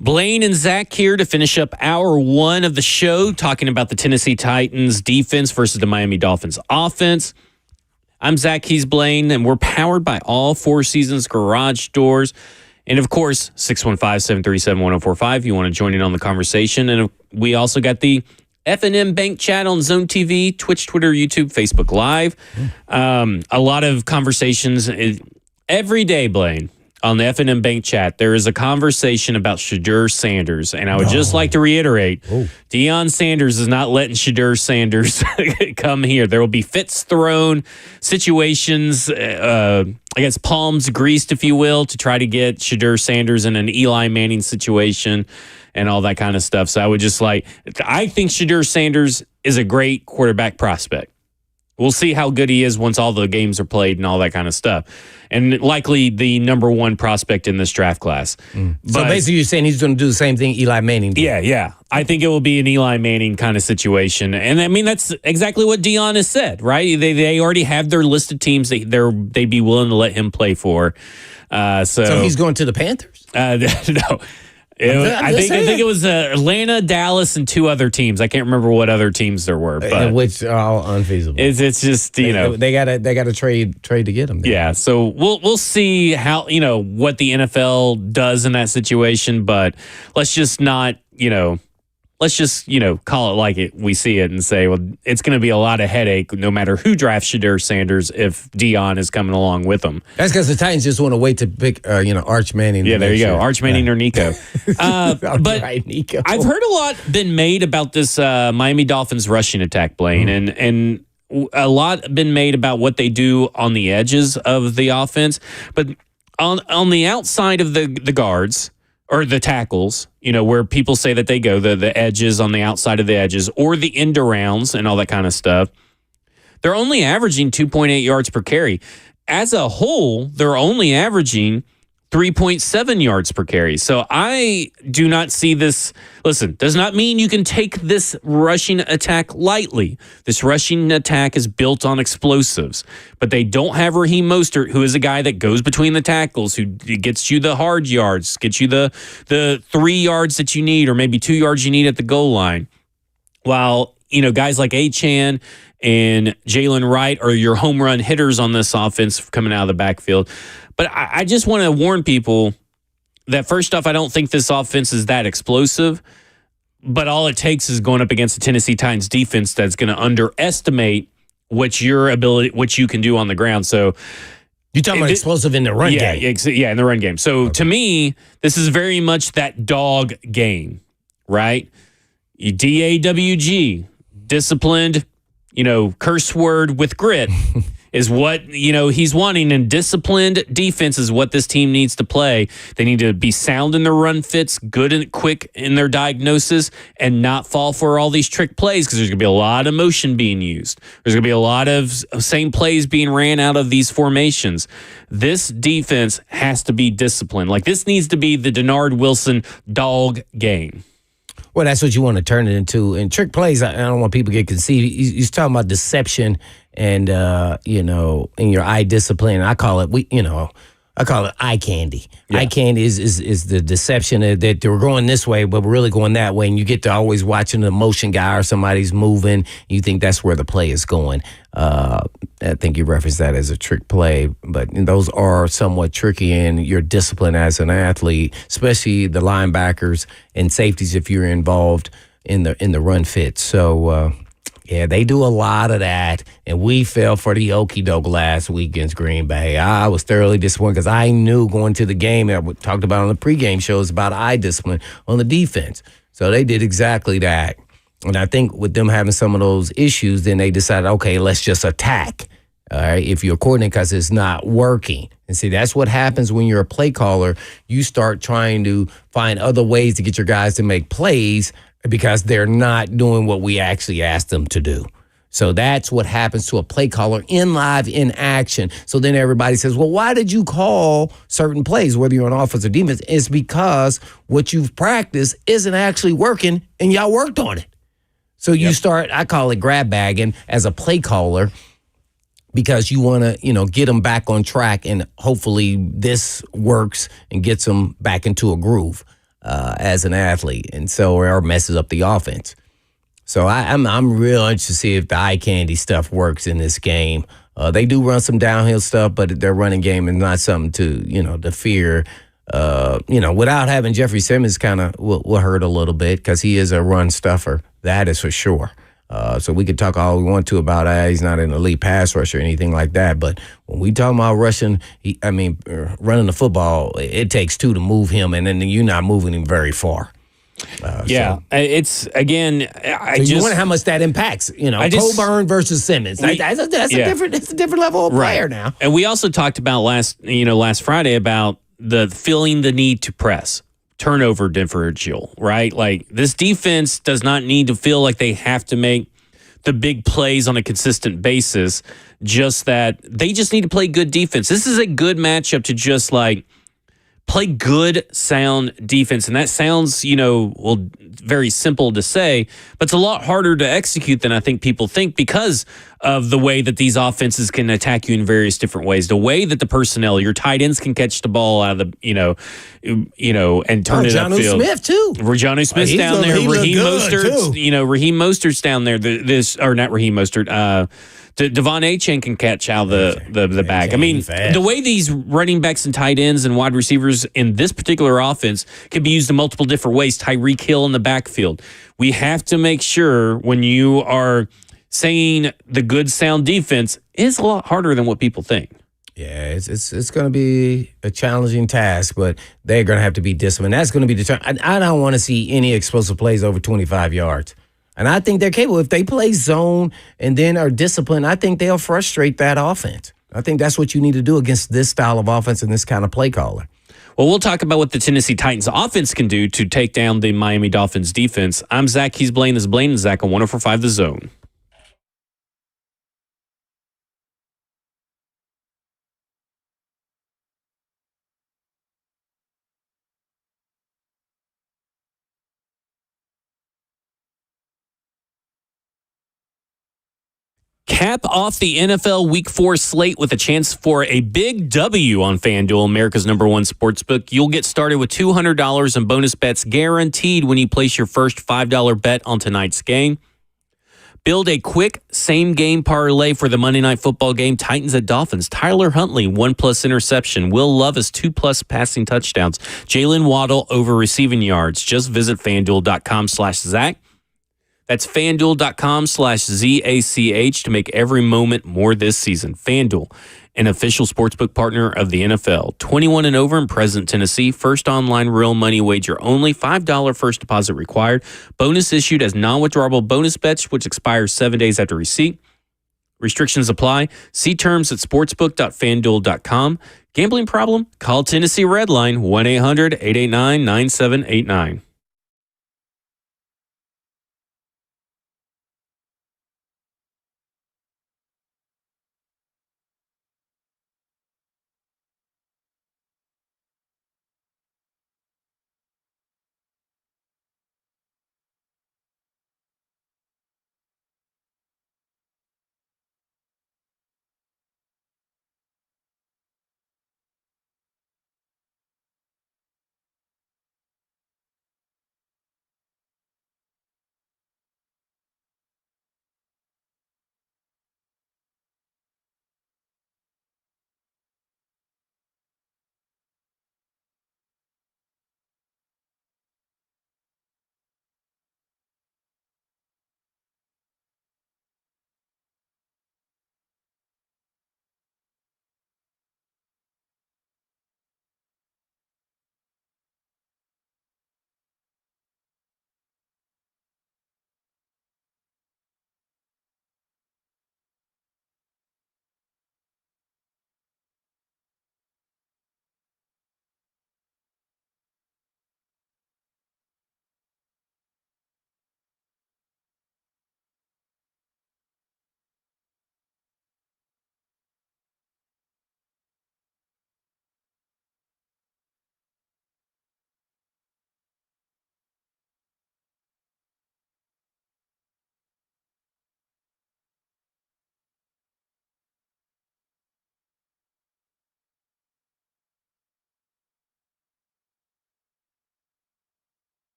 Speaker 2: Blaine and Zach here to finish up hour one of the show, talking about the Tennessee Titans defense versus the Miami Dolphins offense. I'm Zach, he's Blaine, and we're powered by all Four Seasons garage doors. And of course, 615-737-1045. You want to join in on the conversation. And we also got the F&M Bank chat on Zone TV, Twitch, Twitter, YouTube, Facebook Live. A lot of conversations every day, Blaine. On the F&M Bank chat, there is a conversation about Shadur Sanders, and I would just like to reiterate, Deion Sanders is not letting Shadur Sanders come here. There will be fits thrown, situations, I guess palms greased, if you will, to try to get Shadur Sanders in an Eli Manning situation and all that kind of stuff. So I think Shadur Sanders is a great quarterback prospect. We'll see how good he is once all the games are played and all that kind of stuff. And likely the number one prospect in this draft class.
Speaker 3: So basically you're saying he's going to do the same thing Eli Manning did.
Speaker 2: Yeah. I think it will be an Eli Manning kind of situation. And I mean, that's exactly what Deion has said, right? They already have their list of teams they'd be willing to let him play for. So
Speaker 3: he's going to the Panthers?
Speaker 2: No. I think it was Atlanta, Dallas, and two other teams. I can't remember what other teams there were, but
Speaker 3: which are all unfeasible.
Speaker 2: It's just they
Speaker 3: gotta trade to get them. There.
Speaker 2: Yeah, so we'll see how what the NFL does in that situation, but let's just not call it like we see it and say, well, it's going to be a lot of headache no matter who drafts Shadur Sanders if Deion is coming along with them.
Speaker 3: That's because the Titans just want to wait to pick, Arch Manning.
Speaker 2: Yeah, there you go. Arch Manning or Nico. But
Speaker 3: right, Nico.
Speaker 2: I've heard a lot been made about this Miami Dolphins rushing attack, Blaine, and a lot been made about what they do on the edges of the offense. But on the outside of the guards, or the tackles, where people say that they go, the edges on the outside of the edges, or the end arounds and all that kind of stuff, they're only averaging 2.8 yards per carry. As a whole, they're only averaging 3.7 yards per carry. So I do not see this. Listen, does not mean you can take this rushing attack lightly. This rushing attack is built on explosives, but they don't have Raheem Mostert, who is a guy that goes between the tackles, who gets you the hard yards, gets you the 3 yards that you need, or maybe 2 yards you need at the goal line. While, guys like Achane and Jalen Wright are your home run hitters on this offense coming out of the backfield. But I just want to warn people that, first off, I don't think this offense is that explosive, but all it takes is going up against the Tennessee Titans defense that's going to underestimate what you can do on the ground. So
Speaker 3: you're talking about explosive in the run game.
Speaker 2: Yeah, in the run game. So to me, this is very much that dog game, right? DAWG, disciplined, curse word with grit. Is what he's wanting, and disciplined defense is what this team needs to play. They need to be sound in their run fits, good and quick in their diagnosis, and not fall for all these trick plays, because there's going to be a lot of motion being used. There's going to be a lot of same plays being ran out of these formations. This defense has to be disciplined. Like, this needs to be the Denard Wilson dog game.
Speaker 3: Well, that's what you want to turn it into. And trick plays, I don't want people to get conceived. He's talking about deception and, in your eye discipline. I call it, eye candy. Yeah. Eye candy is the deception that they're going this way, but we're really going that way. And you get to always watching the motion guy or somebody's moving. You think that's where the play is going. I think you referenced that as a trick play, but those are somewhat tricky in your discipline as an athlete, especially the linebackers and safeties if you're involved in the run fit. So, yeah, they do a lot of that, and we fell for the okie doke last week against Green Bay. I was thoroughly disappointed because I knew going to the game, and I talked about on the pregame shows about eye discipline on the defense. So they did exactly that. And I think with them having some of those issues, then they decided, okay, let's just attack, all right, if you're coordinating, because it's not working. And see, that's what happens when you're a play caller. You start trying to find other ways to get your guys to make plays because they're not doing what we actually asked them to do. So that's what happens to a play caller in action. So then everybody says, well, why did you call certain plays, whether you're on offense or defense? It's because what you've practiced isn't actually working, and y'all worked on it. So you start, I call it grab bagging as a play caller, because you want to, get them back on track, and hopefully this works and gets them back into a groove. as an athlete, and so or messes up the offense. So I'm real interested to see if the eye candy stuff works in this game. They do run some downhill stuff, but their running game is not something to fear. Without having Jeffrey Simmons, kind of will hurt a little bit because he is a run stuffer. That is for sure. So we could talk all we want to about he's not an elite pass rusher or anything like that. But when we talk about running the football, it takes two to move him, and then you're not moving him very far.
Speaker 2: It's again.
Speaker 3: You wonder how much that impacts. Coburn versus Simmons. That's a different level of player now.
Speaker 2: And we also talked about last Friday about the feeling the need to press. Turnover differential, right? Like this defense does not need to feel like they have to make the big plays on a consistent basis. Just that they just need to play good defense. This is a good matchup to just like play good, sound defense. And that sounds, very simple to say, but it's a lot harder to execute than I think people think because of the way that these offenses can attack you in various different ways. The way that the personnel, your tight ends can catch the ball out of the, and turn it upfield.
Speaker 3: Jonnu Smith, too.
Speaker 2: Jonnu Smith's down there. Raheem Mostert's down there. Not Raheem Mostert. Devon Achane can catch out the bag. I mean, the way these running backs and tight ends and wide receivers in this particular offense can be used in multiple different ways. Tyreek Hill in the backfield. We have to make sure when you are saying the good sound defense is a lot harder than what people think.
Speaker 3: Yeah, it's going to be a challenging task, but they're going to have to be disciplined. That's going to be determined. I don't want to see any explosive plays over 25 yards. And I think they're capable. If they play zone and then are disciplined, I think they'll frustrate that offense. I think that's what you need to do against this style of offense and this kind of play caller.
Speaker 2: Well, we'll talk about what the Tennessee Titans offense can do to take down the Miami Dolphins defense. I'm Zach. He's Blaine. This is Blaine and Zach on 104.5 The Zone. Cap off the NFL Week 4 slate with a chance for a big W on FanDuel, America's #1 sportsbook. You'll get started with $200 in bonus bets guaranteed when you place your first $5 bet on tonight's game. Build a quick same-game parlay for the Monday Night Football game, Titans at Dolphins. Tyler Huntley, 1+ interception. Will Levis, 2+ passing touchdowns. Jalen Waddle over receiving yards. Just visit FanDuel.com/Zach. That's FanDuel.com/ZACH to make every moment more this season. FanDuel, an official sportsbook partner of the NFL. 21 and over in present Tennessee. First online real money wager only. $5 first deposit required. Bonus issued as non-withdrawable bonus bets, which expires 7 days after receipt. Restrictions apply. See terms at sportsbook.fanduel.com. Gambling problem? Call Tennessee Redline 1-800-889-9789.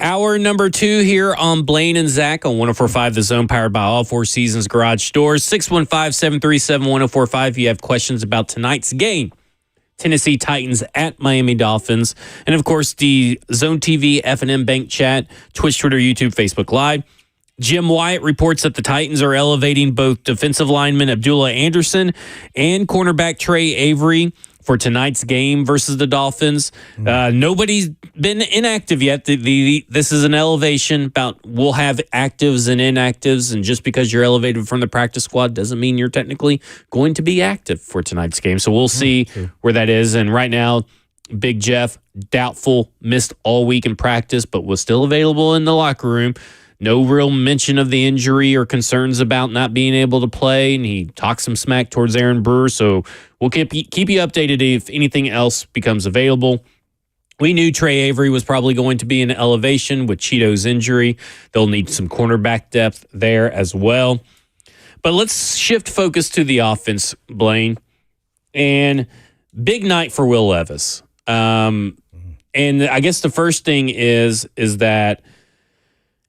Speaker 2: Hour number 2 here on Blaine and Zach on 104.5 The Zone, powered by all Four Seasons Garage Doors. 615-737-1045 if you have questions about tonight's game. Tennessee Titans at Miami Dolphins. And, of course, the Zone TV F&M Bank chat, Twitch, Twitter, YouTube, Facebook Live. Jim Wyatt reports that the Titans are elevating both defensive lineman Abdullah Anderson and cornerback Trey Avery for tonight's game versus the Dolphins. Nobody's been inactive yet. This is an elevation about we'll have actives and inactives, and just because you're elevated from the practice squad doesn't mean you're technically going to be active for tonight's game. So we'll see where that is. And right now, Big Jeff, doubtful, missed all week in practice, but was still available in the locker room. No real mention of the injury or concerns about not being able to play, and he talked some smack towards Aaron Brewer, so we'll keep you updated if anything else becomes available. We knew Trey Avery was probably going to be an elevation with Cheeto's injury. They'll need some cornerback depth there as well. But let's shift focus to the offense, Blaine. And big night for Will Levis. And I guess the first thing is that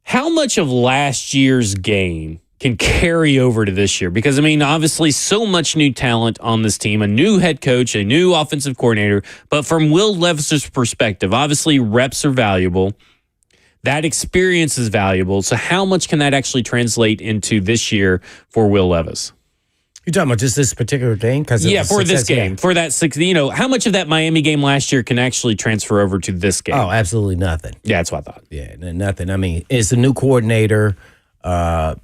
Speaker 2: how much of last year's game can carry over to this year? Because, I mean, obviously so much new talent on this team, a new head coach, a new offensive coordinator. But from Will Levis's perspective, obviously reps are valuable. That experience is valuable. So how much can that actually translate into this year for Will Levis?
Speaker 3: You're talking about just this particular game?
Speaker 2: Yeah, for this game. For that six, how much of that Miami game last year can actually transfer over to this game?
Speaker 3: Oh, absolutely nothing.
Speaker 2: Yeah, that's what I thought.
Speaker 3: Yeah, nothing. I mean, it's a new coordinator, and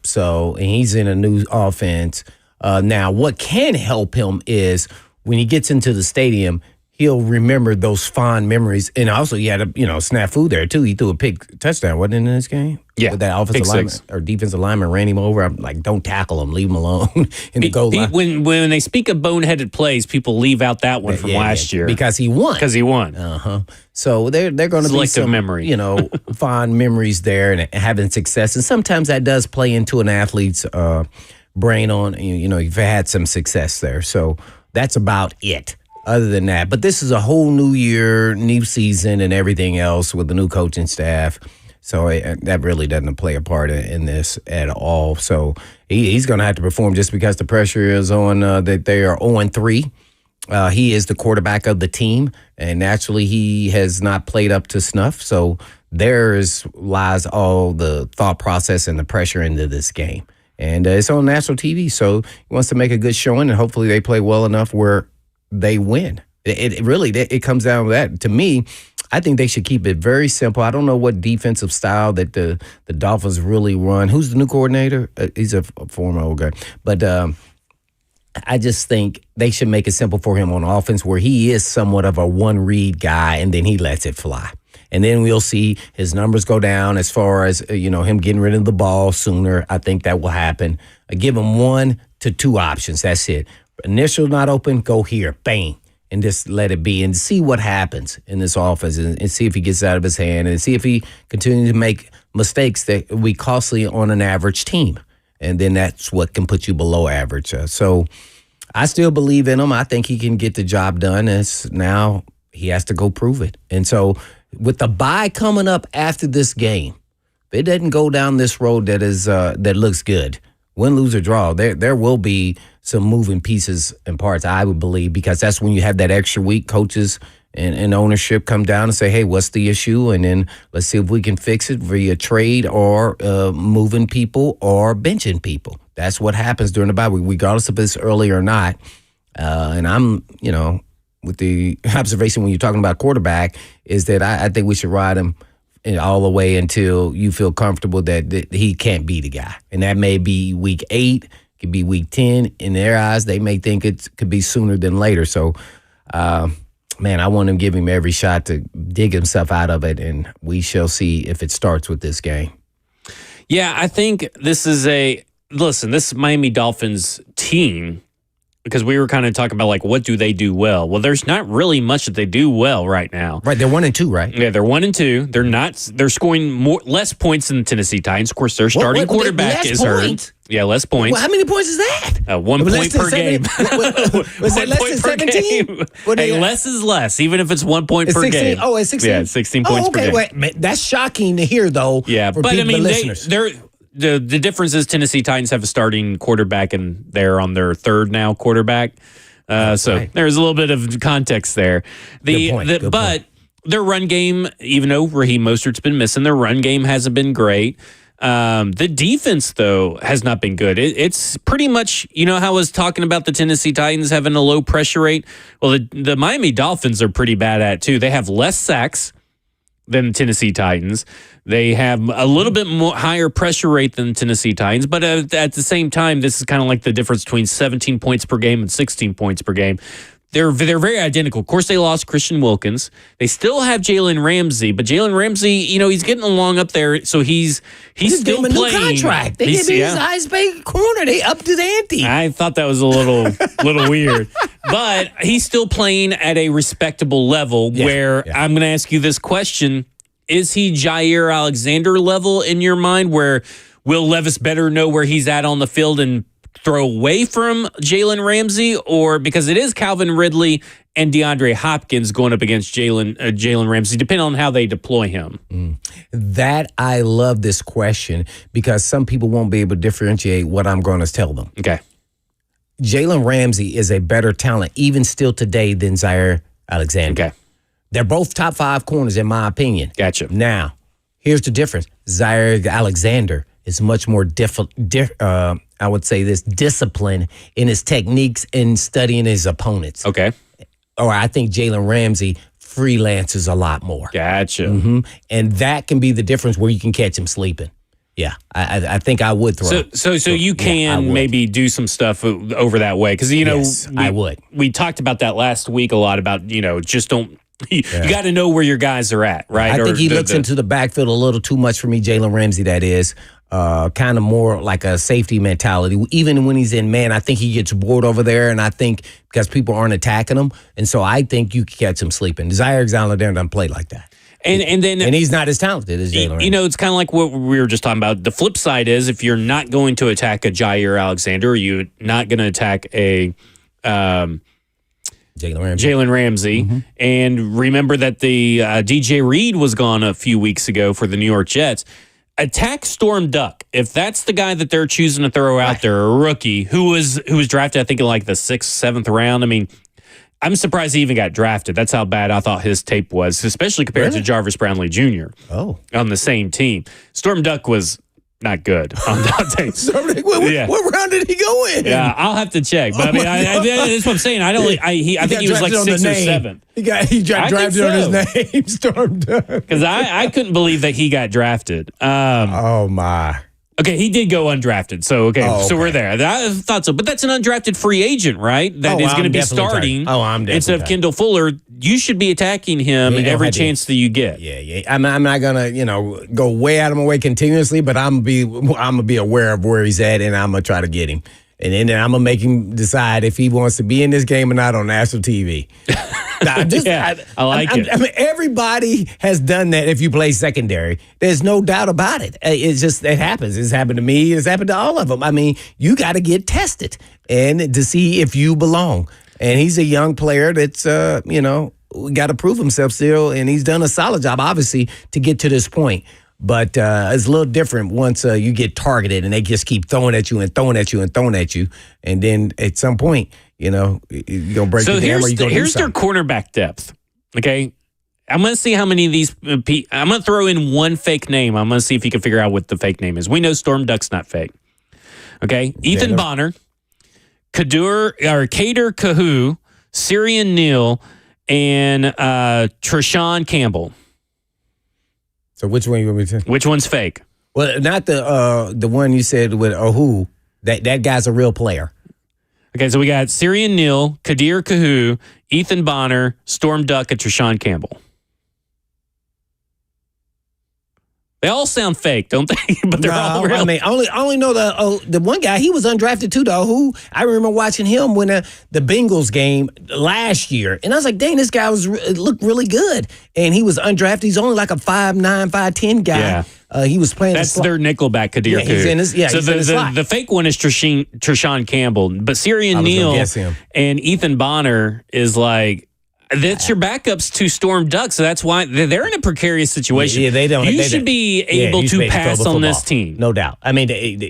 Speaker 3: he's in a new offense. Now, what can help him is when he gets into the stadium, he'll remember those fond memories. And also, he had a snafu there, too. He threw a big touchdown, wasn't it, in this game?
Speaker 2: Yeah.
Speaker 3: With that offensive lineman or defensive lineman ran him over. I'm like, don't tackle him. Leave him alone in the goal line.
Speaker 2: When they speak of boneheaded plays, people leave out that one from last year.
Speaker 3: Because he won.
Speaker 2: Uh-huh.
Speaker 3: So they're going to be some
Speaker 2: memory.
Speaker 3: Fond memories there and having success. And sometimes that does play into an athlete's brain on, you've had some success there. So that's about it. Other than that, but this is a whole new year, new season, and everything else with the new coaching staff. So that really doesn't play a part in this at all. So he's going to have to perform just because the pressure is on that they are 0-3. He is the quarterback of the team, and naturally he has not played up to snuff. So lies all the thought process and the pressure into this game. And it's on national TV, so he wants to make a good showing, and hopefully they play well enough where they win. It really comes down to that. To me, I think they should keep it very simple. I don't know what defensive style that the Dolphins really run. Who's the new coordinator? He's a former old guy. But I just think they should make it simple for him on offense where he is somewhat of a one-read guy, and then he lets it fly. And then we'll see his numbers go down as far as, him getting rid of the ball sooner. I think that will happen. I give him 1 to 2 options. That's it. Initial not open, go here, bang, and just let it be and see what happens in this offense and see if he gets out of his hand and see if he continues to make mistakes that will be costly on an average team. And then that's what can put you below average. So I still believe in him. I think he can get the job done. Now he has to go prove it. And so with the bye coming up after this game, if it doesn't go down this road that looks good, win, lose, or draw, there will be some moving pieces and parts, I would believe, because that's when you have that extra week. Coaches and ownership come down and say, hey, what's the issue? And then let's see if we can fix it via trade or moving people or benching people. That's what happens during the bye week, regardless if it's early or not. And I'm, with the observation when you're talking about quarterback, is that I think we should ride him all the way until you feel comfortable that he can't be the guy. And that may be week 8, could be week 10. In their eyes, they may think it could be sooner than later. So, I want to give him every shot to dig himself out of it, and we shall see if it starts with this game.
Speaker 2: Yeah, I think this Miami Dolphins team because we were kind of talking about like what do they do well. Well, there's not really much that they do well right now.
Speaker 3: Right, they're 1-2, right?
Speaker 2: Yeah, they're 1-2. They're not. They're scoring less points than the Tennessee Titans. Of course, their starting quarterback is hurt. Yeah, less points.
Speaker 3: Well, how many points is that?
Speaker 2: 1 point per game.
Speaker 3: Was it less than 17?
Speaker 2: Hey, less is less, even if it's 1 point per
Speaker 3: 16?
Speaker 2: game.
Speaker 3: Oh, it's 16?
Speaker 2: Yeah, it's 16 points per game.
Speaker 3: Wait, that's shocking to hear, though.
Speaker 2: Yeah,
Speaker 3: for
Speaker 2: but I mean,
Speaker 3: listeners.
Speaker 2: the difference is Tennessee Titans have a starting quarterback, and they're on their third now quarterback. So
Speaker 3: right.
Speaker 2: there's a little bit of context there.
Speaker 3: Good point.
Speaker 2: Their run game, even though Raheem Mostert's been missing, their run game hasn't been great. The defense, though, has not been good. It's pretty much, how I was talking about the Tennessee Titans having a low pressure rate. Well, the Miami Dolphins are pretty bad at it, too. They have less sacks than the Tennessee Titans. They have a little bit more higher pressure rate than the Tennessee Titans, but at the same time, this is kind of like the difference between 17 points per game and 16 points per game. They're very identical. Of course, they lost Christian Wilkins. They still have Jalen Ramsey, but Jalen Ramsey, he's getting along up there, so he's still
Speaker 3: gave him
Speaker 2: playing.
Speaker 3: A new contract. They gave him his highest paid corner. They upped his ante.
Speaker 2: I thought that was a little weird, but he's still playing at a respectable level. I'm going to ask you this question: is he Jair Alexander level in your mind? Where will Levis better know where he's at on the field and throw away from Jalen Ramsey, or because it is Calvin Ridley and DeAndre Hopkins going up against Jalen Ramsey, depending on how they deploy him?
Speaker 3: That I love this question because some people won't be able to differentiate what I'm going to tell them.
Speaker 2: Okay.
Speaker 3: Jalen Ramsey is a better talent, even still today, than Jair Alexander. Okay. They're both top 5 corners, in my opinion.
Speaker 2: Gotcha.
Speaker 3: Now, here's the difference. Jair Alexander is much more I would say this, discipline in his techniques and studying his opponents.
Speaker 2: Okay.
Speaker 3: Or I think Jalen Ramsey freelances a lot more.
Speaker 2: Gotcha.
Speaker 3: Mm-hmm. And that can be the difference where you can catch him sleeping. Yeah, I think I would throw.
Speaker 2: So you can maybe do some stuff over that way because
Speaker 3: yes, I would.
Speaker 2: We talked about that last week a lot about just don't. You got to know where your guys are at, right?
Speaker 3: I think he looks into the backfield a little too much for me, Jalen Ramsey, that is. Kind of more like a safety mentality. Even when he's in man, I think he gets bored over there, and I think because people aren't attacking him, and so I think you can catch him sleeping. Jair Alexander doesn't play like that. And he's not as talented as Jalen Ramsey.
Speaker 2: It's kind of like what we were just talking about. The flip side is if you're not going to attack a Jair Alexander, or you're not going to attack a Jalen Ramsey. Mm-hmm. And remember that the DJ Reed was gone a few weeks ago for the New York Jets. Attack Storm Duck. If that's the guy that they're choosing to throw out there, a rookie who was drafted, I think in like the 6th, 7th round. I mean, I'm surprised he even got drafted. That's how bad I thought his tape was, especially compared to Jarvis Brownlee Jr. On the same team. Storm Duck was not good on that tape.
Speaker 3: What round did he go in?
Speaker 2: Yeah, I'll have to check. But that's what I'm saying. I think he was like 6th or 7th.
Speaker 3: He got drafted on his name, Storm Duck.
Speaker 2: Because I couldn't believe that he got drafted.
Speaker 3: Oh my.
Speaker 2: Okay, he did go undrafted. So so we're there. I thought so, but that's an undrafted free agent, right? That is going to be starting. Instead of Kendall Fuller. You should be attacking him every chance that you get.
Speaker 3: Yeah. I'm not gonna go way out of my way continuously, but I'm gonna be aware of where he's at, and I'm gonna try to get him. And then I'm going to make him decide if he wants to be in this game or not on national TV.
Speaker 2: I like it.
Speaker 3: I mean, everybody has done that if you play secondary. There's no doubt about it. It happens. It's happened to me. It's happened to all of them. I mean, you got to get tested and to see if you belong. And he's a young player that's, got to prove himself still. And he's done a solid job, obviously, to get to this point. But it's a little different once you get targeted and they just keep throwing at you and throwing at you and throwing at you. And then at some point, you're going to break the game or you're going to
Speaker 2: here's their cornerback depth, okay? I'm going to see how many of these I'm going to throw in one fake name. I'm going to see if you can figure out what the fake name is. We know Storm Duck's not fake, okay? Ethan Bonner, Kader Kahu, Syrian Neal, and Treshawn Campbell.
Speaker 3: So which one you want me to?
Speaker 2: Which one's fake?
Speaker 3: Well, not the one you said with Ohu. That guy's a real player.
Speaker 2: Okay, so we got Syrian Neal, Kader Kahu, Ethan Bonner, Storm Duck, and Treshawn Campbell. They all sound fake, don't they? But they're all real.
Speaker 3: I mean, I only know the one guy. He was undrafted too, though. Who I remember watching him win the Bengals game last year, and I was like, "Dang, this guy looked really good." And he was undrafted. He's only like a 5'9", 5'10" guy.
Speaker 2: Yeah.
Speaker 3: He was playing.
Speaker 2: That's their nickelback, Kadir.
Speaker 3: Yeah, he's in his. Yeah,
Speaker 2: so
Speaker 3: he's in his slot.
Speaker 2: the fake one is Treshawn Campbell, but Sirian Neal and Ethan Bonner is like. That's your backups to Storm Duck, so that's why they're in a precarious situation.
Speaker 3: Yeah, they don't.
Speaker 2: You should be able to pass on this team,
Speaker 3: no doubt. I mean,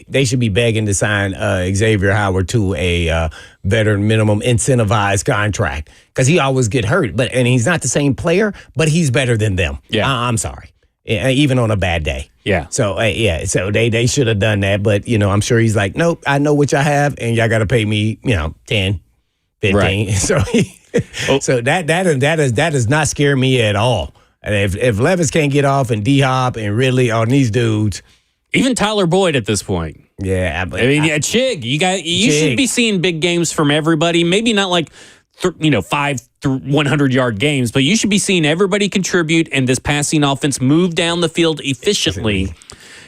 Speaker 3: they should be begging to sign Xavier Howard to a veteran minimum incentivized contract because he always get hurt. And he's not the same player, but he's better than them.
Speaker 2: Yeah,
Speaker 3: I'm sorry, even on a bad day.
Speaker 2: Yeah.
Speaker 3: So so they should have done that, but I'm sure he's like, nope, I know what y'all have, and y'all got to pay me, 10, 15.
Speaker 2: Right.
Speaker 3: So that does not scare me at all. And if Levis can't get off and D-Hop and Ridley on these dudes,
Speaker 2: even Tyler Boyd at this point.
Speaker 3: Yeah,
Speaker 2: Chig, you should be seeing big games from everybody. Maybe not like 5 through 100-yard games, but you should be seeing everybody contribute and this passing offense move down the field efficiently.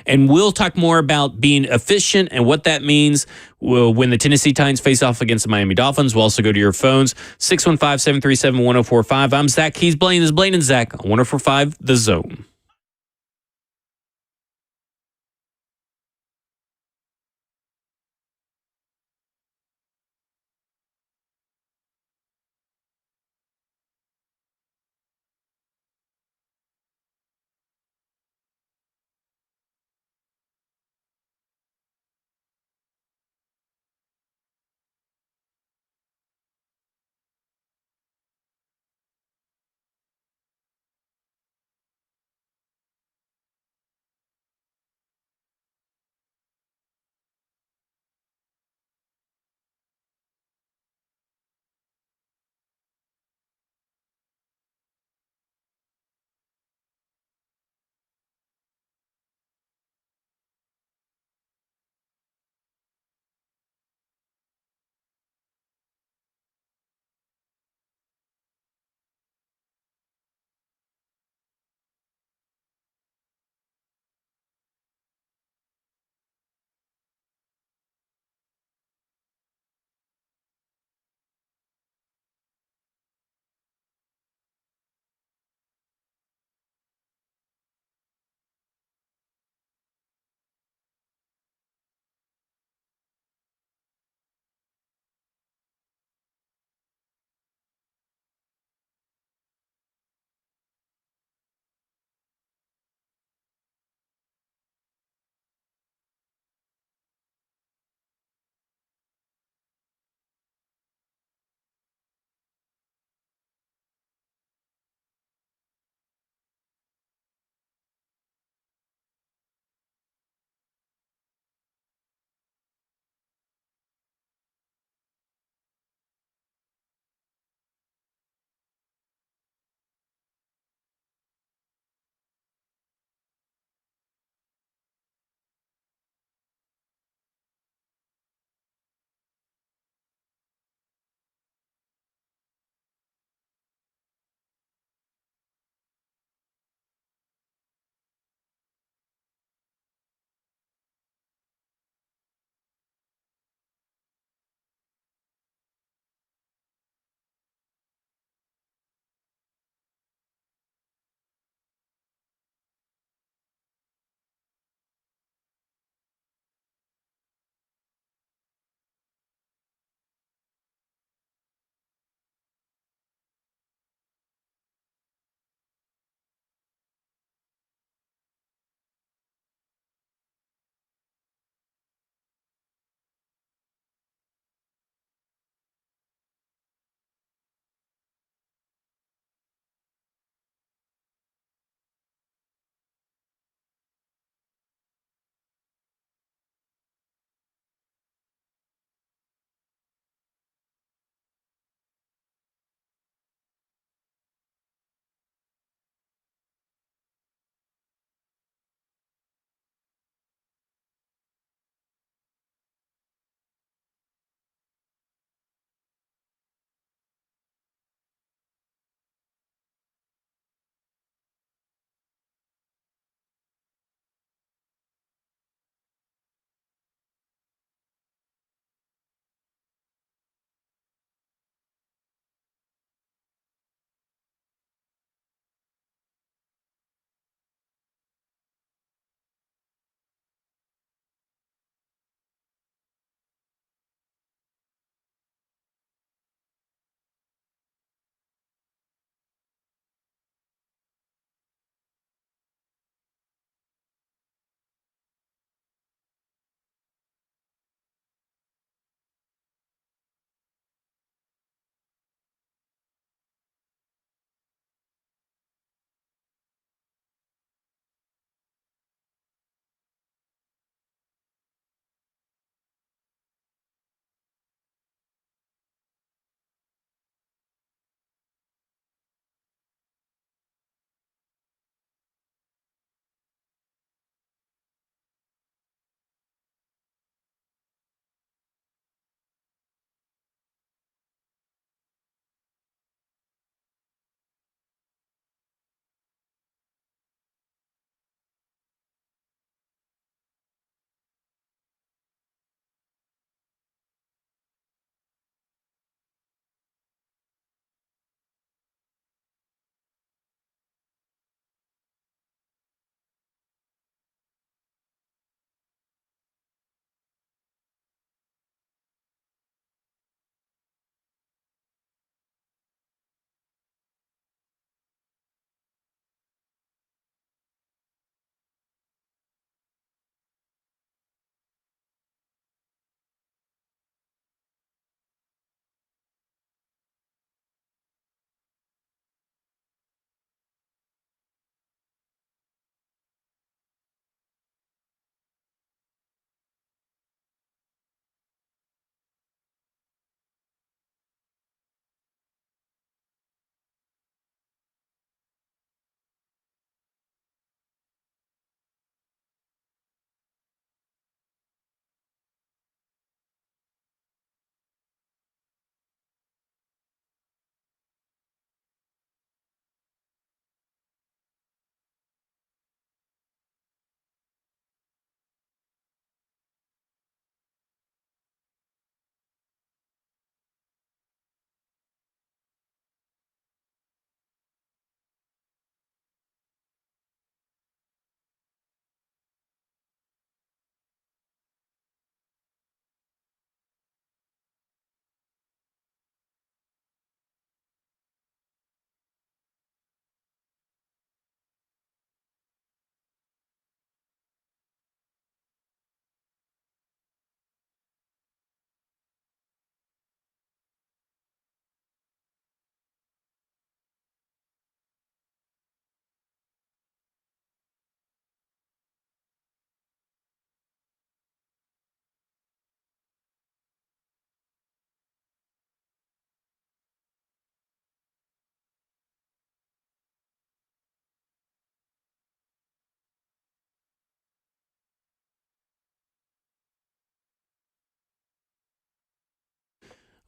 Speaker 2: And we'll talk more about being efficient and what that means when the Tennessee Titans face off against the Miami Dolphins. We'll also go to your phones, 615-737-1045. I'm Zach. He's Blaine. This is Blaine and Zach on 1045 The Zone.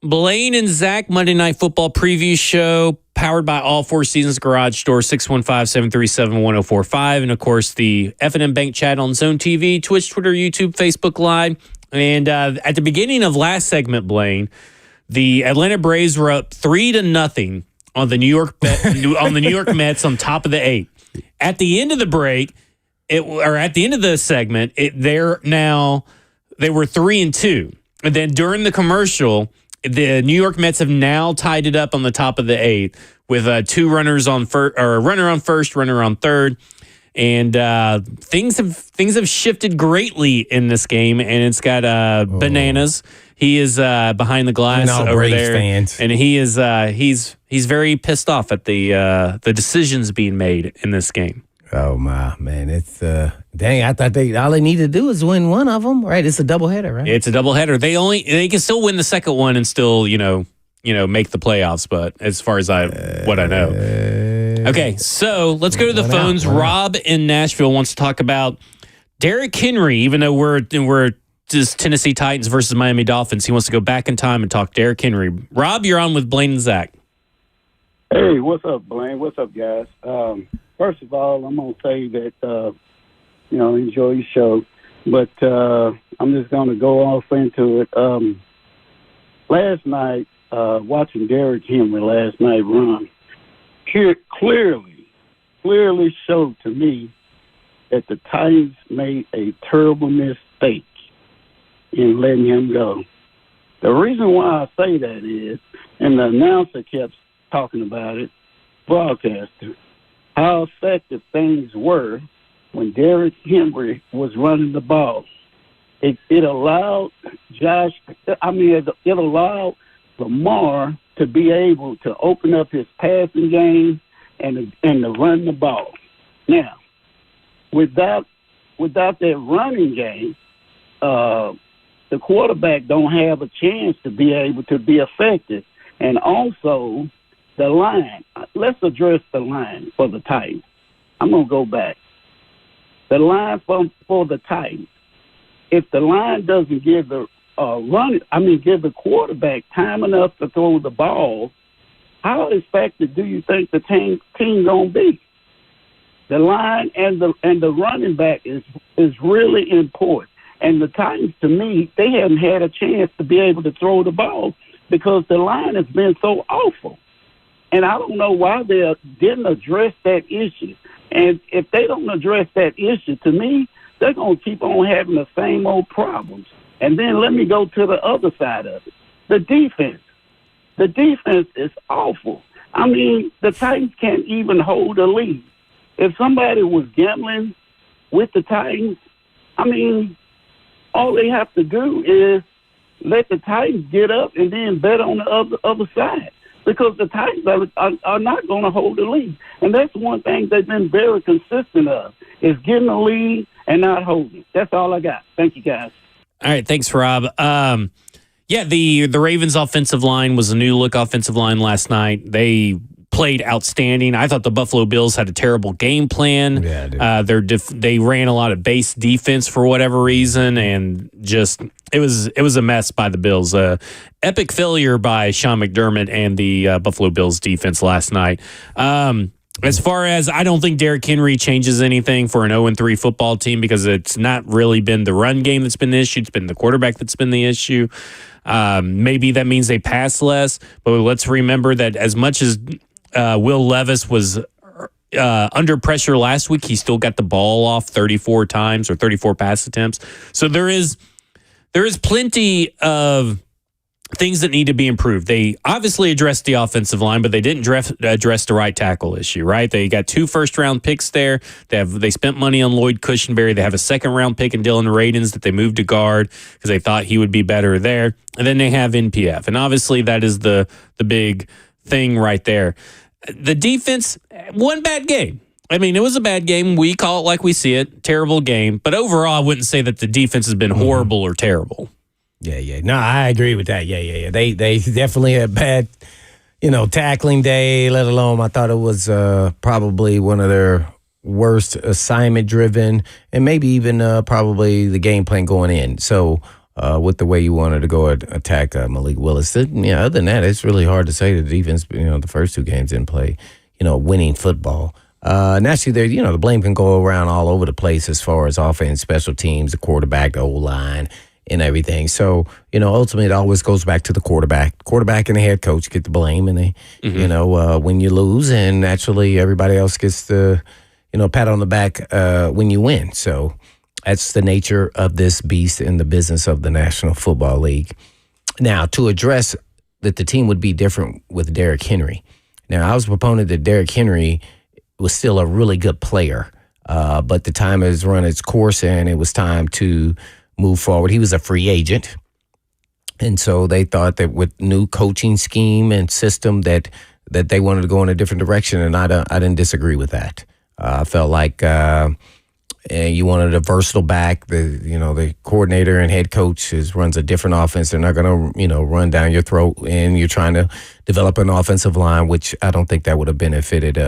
Speaker 2: Blaine and Zach, Monday Night Football preview show, powered by All Four Seasons Garage Door, 615-737-1045. And, of course, the F&M Bank chat on Zone TV, Twitch, Twitter, YouTube, Facebook Live. And at the beginning of last segment, Blaine, the Atlanta Braves were up 3-0 on the New York Mets on top of the 8th. At the end of the break, at the end of the segment, they were 3-2. And then during the commercial, the New York Mets have now tied it up on the top of the 8th with two runners on first, or a runner on first, runner on third. And things have shifted greatly in this game, and it's got Bananas. He is behind the glass over
Speaker 3: Braves
Speaker 2: there,
Speaker 3: fans.
Speaker 2: and he is he's very pissed off at the decisions being made in this game.
Speaker 3: Oh my man, it's dang! I thought all they need to do is win one of them, right? It's a doubleheader, right?
Speaker 2: It's a doubleheader. They can still win the second one and still make the playoffs. But as far as what I know. Okay, so let's go to the phones. Rob in Nashville wants to talk about Derrick Henry, even though we're just Tennessee Titans versus Miami Dolphins. He wants to go back in time and talk Derrick Henry. Rob, you're on with Blaine and Zach.
Speaker 7: Hey, what's up, Blaine? What's up, guys? First of all, I'm going to say that, enjoy your show. But I'm just going to go off into it. Last night, watching Derrick Henry last night run, clearly showed to me that the Titans made a terrible mistake in letting him go. The reason why I say that is, and the announcer kept talking about it, broadcaster, how effective things were when Derrick Henry was running the ball. It allowed it allowed Lamar to be able to open up his passing game and to run the ball. Now, without that running game, the quarterback don't have a chance to be able to be effective. And also, the line. Let's address the line for the Titans. I'm going to go back. The line for the Titans. If the line doesn't give the give the quarterback time enough to throw the ball, how effective do you think the team gonna be? The line and the running back is really important. And the Titans, to me, they haven't had a chance to be able to throw the ball because the line has been so awful. And I don't know why they didn't address that issue. And if they don't address that issue, to me, they're going to keep on having the same old problems. And then let me go to the other side of it. The defense. The defense is awful. I mean, the Titans can't even hold a lead. If somebody was gambling with the Titans, I mean, all they have to do is let the Titans get up and then bet on the other side. Because the Titans are not going to hold the lead. And that's one thing they've been very consistent of, is getting the lead and not holding. That's all I got. Thank you, guys.
Speaker 2: All right, thanks, Rob. The Ravens' offensive line was a new-look offensive line last night. They played outstanding. I thought the Buffalo Bills had a terrible game plan. Yeah, they ran a lot of base defense for whatever reason, and just it was a mess by the Bills. Epic failure by Sean McDermott and the Buffalo Bills defense last night. As far as, I don't think Derrick Henry changes anything for an 0-3 football team because it's not really been the run game that's been the issue. It's been the quarterback that's been the issue. Maybe that means they pass less, but let's remember that as much as Will Levis was under pressure last week, he still got the ball off 34 times or 34 pass attempts. So there is plenty of things that need to be improved. They obviously addressed the offensive line, but they didn't address the right tackle issue, right? They got 2 first-round picks there. They spent money on Lloyd Cushenberry. They have a second-round pick in Dylan Radins that they moved to guard because they thought he would be better there. And then they have NPF. And obviously that is the big thing right there. The defense, one bad game. I mean, it was a bad game. We call it like we see it. Terrible game. But overall, I wouldn't say that the defense has been horrible or terrible.
Speaker 3: Yeah. No, I agree with that. Yeah. They definitely had bad, tackling day, let alone I thought it was probably one of their worst assignment-driven and maybe even probably the game plan going in. So with the way you wanted to go attack Malik Willis. Other than that, it's really hard to say the defense, the first 2 games didn't play, winning football. Naturally, the blame can go around all over the place as far as offense, special teams, the quarterback, the O-line, and everything. So, ultimately, it always goes back to the quarterback. Quarterback and the head coach get the blame, and they, when you lose, and naturally, everybody else gets the, pat on the back when you win. So that's the nature of this beast in the business of the National Football League. Now, to address that the team would be different with Derrick Henry. Now, I was a proponent that Derrick Henry was still a really good player, but the time has run its course, and it was time to move forward. He was a free agent, and so they thought that with new coaching scheme and system that they wanted to go in a different direction, and I didn't disagree with that. I felt like you wanted a versatile back. The coordinator and head coach runs a different offense. They're not going to run down your throat, and you're trying to develop an offensive line, which I don't think that would have benefited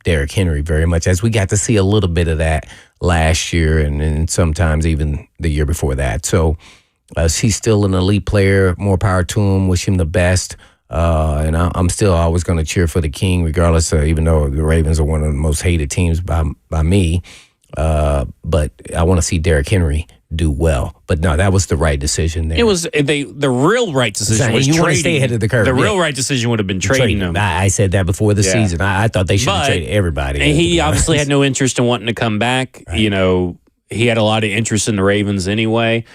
Speaker 3: Derrick Henry very much, as we got to see a little bit of that last year and sometimes even the year before that. So he's still an elite player. More power to him. Wish him the best. And I'm still always going to cheer for the King, regardless of, even though the Ravens are one of the most hated teams by me. But I want to see Derrick Henry do well. But no, that was the right decision there.
Speaker 2: It was the real right decision was
Speaker 3: you
Speaker 2: trading.
Speaker 3: Want to stay ahead of the curve.
Speaker 2: The real right decision would have been trading him.
Speaker 3: I said that before the season. I thought they should have traded everybody.
Speaker 2: And he obviously had no interest in wanting to come back. Right. He had a lot of interest in the Ravens anyway.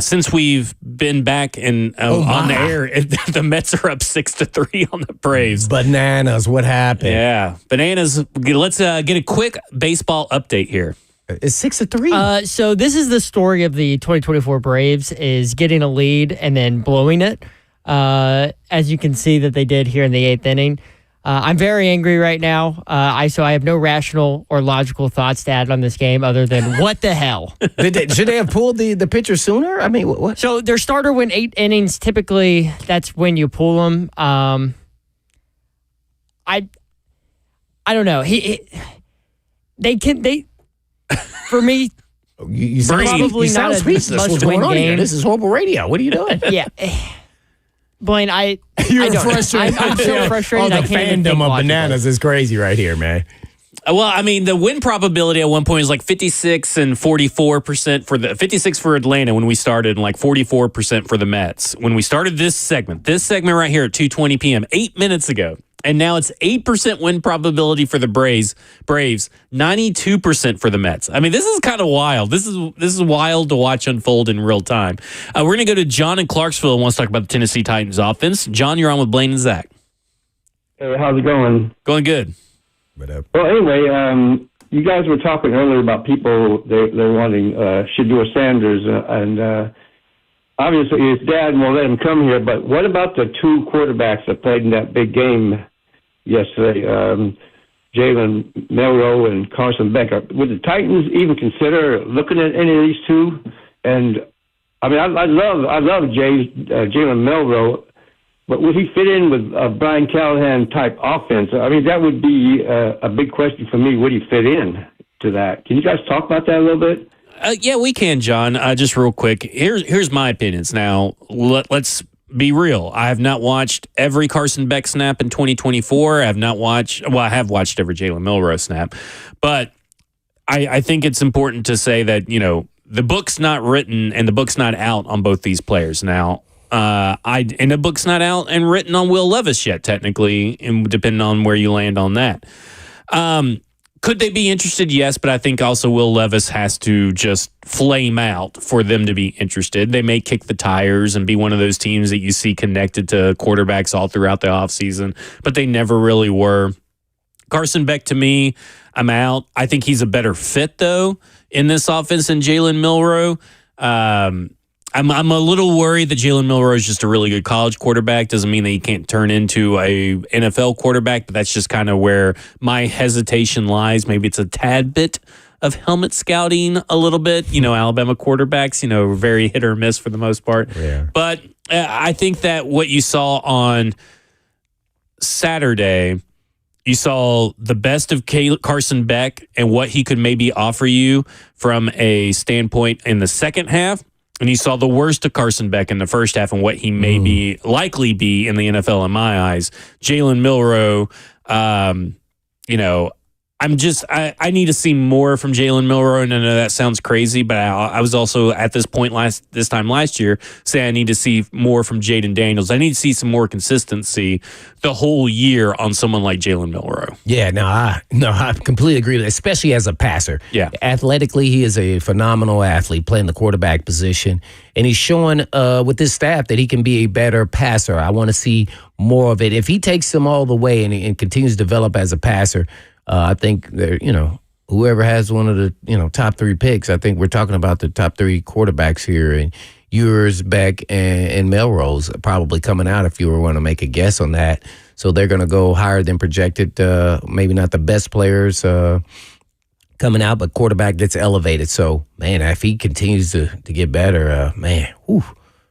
Speaker 2: Since we've been back on the air, the Mets are up 6-3 on the Braves.
Speaker 3: Bananas! What happened?
Speaker 2: Yeah, bananas. Let's get a quick baseball update here.
Speaker 3: It's 6-3.
Speaker 8: So this is the story of the 2024 Braves, is getting a lead and then blowing it. As you can see that they did here in the 8th inning. I'm very angry right now. I have no rational or logical thoughts to add on this game other than what the hell.
Speaker 3: Should they have pulled the pitcher sooner? I mean, what?
Speaker 8: So their starter went 8 innings. Typically, that's when you pull them. I don't know. For me,
Speaker 3: you
Speaker 8: probably not
Speaker 3: as
Speaker 8: must-win game.
Speaker 3: This is horrible radio. What are you doing?
Speaker 8: Yeah. Blaine,
Speaker 3: You're frustrated.
Speaker 8: I'm so frustrated.
Speaker 3: The fandom of bananas is crazy right here, man.
Speaker 2: Well, I mean, the win probability at one point was like 56 and 44% for 56 for Atlanta when we started, and like 44% for the Mets. When we started this segment right here at 2:20 p.m., 8 minutes ago. And now it's 8% win probability for the Braves, 92% for the Mets. I mean, this is kind of wild. This is wild to watch unfold in real time. We're going to go to John in Clarksville and wants to talk about the Tennessee Titans offense. John, you're on with Blaine and Zach.
Speaker 6: Hey, how's it going?
Speaker 2: Going good.
Speaker 6: Well, anyway, you guys were talking earlier about people they're wanting Shedeur Sanders, and obviously his dad won't let him come here, but what about the 2 quarterbacks that played in that big game yesterday, Jalen Milroe and Carson Beck? Would the Titans even consider looking at any of these 2? And I mean, I love Jalen Milroe, but would he fit in with a Brian Callahan type offense? I mean, that would be a big question for me. Would he fit in to that? Can you guys talk about that a little bit?
Speaker 2: Yeah, we can, John. Just real quick. Here's my opinions. Now, let's be real. I have not watched every Carson Beck snap in 2024. I have watched every Jalen Milroe snap. But I think it's important to say that, the book's not written and the book's not out on both these players. Now, and the book's not out and written on Will Levis yet, technically, and depending on where you land on that. Could they be interested? Yes, but I think also Will Levis has to just flame out for them to be interested. They may kick the tires and be one of those teams that you see connected to quarterbacks all throughout the offseason, but they never really were. Carson Beck, to me, I'm out. I think he's a better fit, though, in this offense than Jalen Milroe. I'm a little worried that Jalen Milroe is just a really good college quarterback. Doesn't mean that he can't turn into a NFL quarterback, but that's just kind of where my hesitation lies. Maybe it's a tad bit of helmet scouting a little bit. Alabama quarterbacks, very hit or miss for the most part.
Speaker 3: Yeah.
Speaker 2: But I think that what you saw on Saturday, you saw the best of Carson Beck and what he could maybe offer you from a standpoint in the second half. and you saw the worst of Carson Beck in the first half and what he may be likely be in the NFL in my eyes. Jalen Milroe, I need to see more from Jalen Milroe, and I know that sounds crazy, but I was also at this point this time last year saying I need to see more from Jaden Daniels. I need to see some more consistency the whole year on someone like Jalen Milroe.
Speaker 3: Yeah, I completely agree with that, especially as a passer.
Speaker 2: Yeah.
Speaker 3: Athletically, he is a phenomenal athlete playing the quarterback position, and he's showing with his staff that he can be a better passer. I want to see more of it. If he takes them all the way and continues to develop as a passer, I think whoever has one of the top 3 picks, I think we're talking about the top 3 quarterbacks here, and Ewers, Beck, and Melrose probably coming out if you were going to make a guess on that. So they're going to go higher than projected. Maybe not the best players coming out, but quarterback gets elevated. So man, if he continues to get better,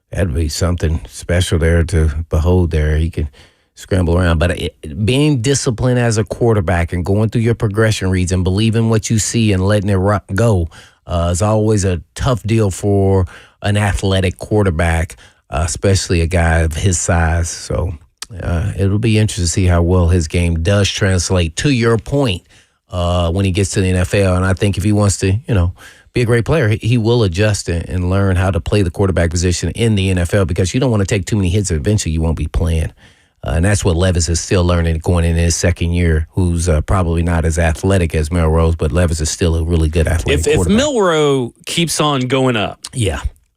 Speaker 3: that'd be something special there to behold. There, he can scramble around. But being disciplined as a quarterback and going through your progression reads and believing what you see and letting it go is always a tough deal for an athletic quarterback, especially a guy of his size. So it'll be interesting to see how well his game does translate, to your point, when he gets to the NFL. And I think if he wants to, be a great player, he will adjust and learn how to play the quarterback position in the NFL, because you don't want to take too many hits. Eventually you won't be playing. And that's what Levis is still learning going in his second year, who's probably not as athletic as Melrose, but Levis is still a really good athletic quarterback.
Speaker 2: If Milroe keeps on going up,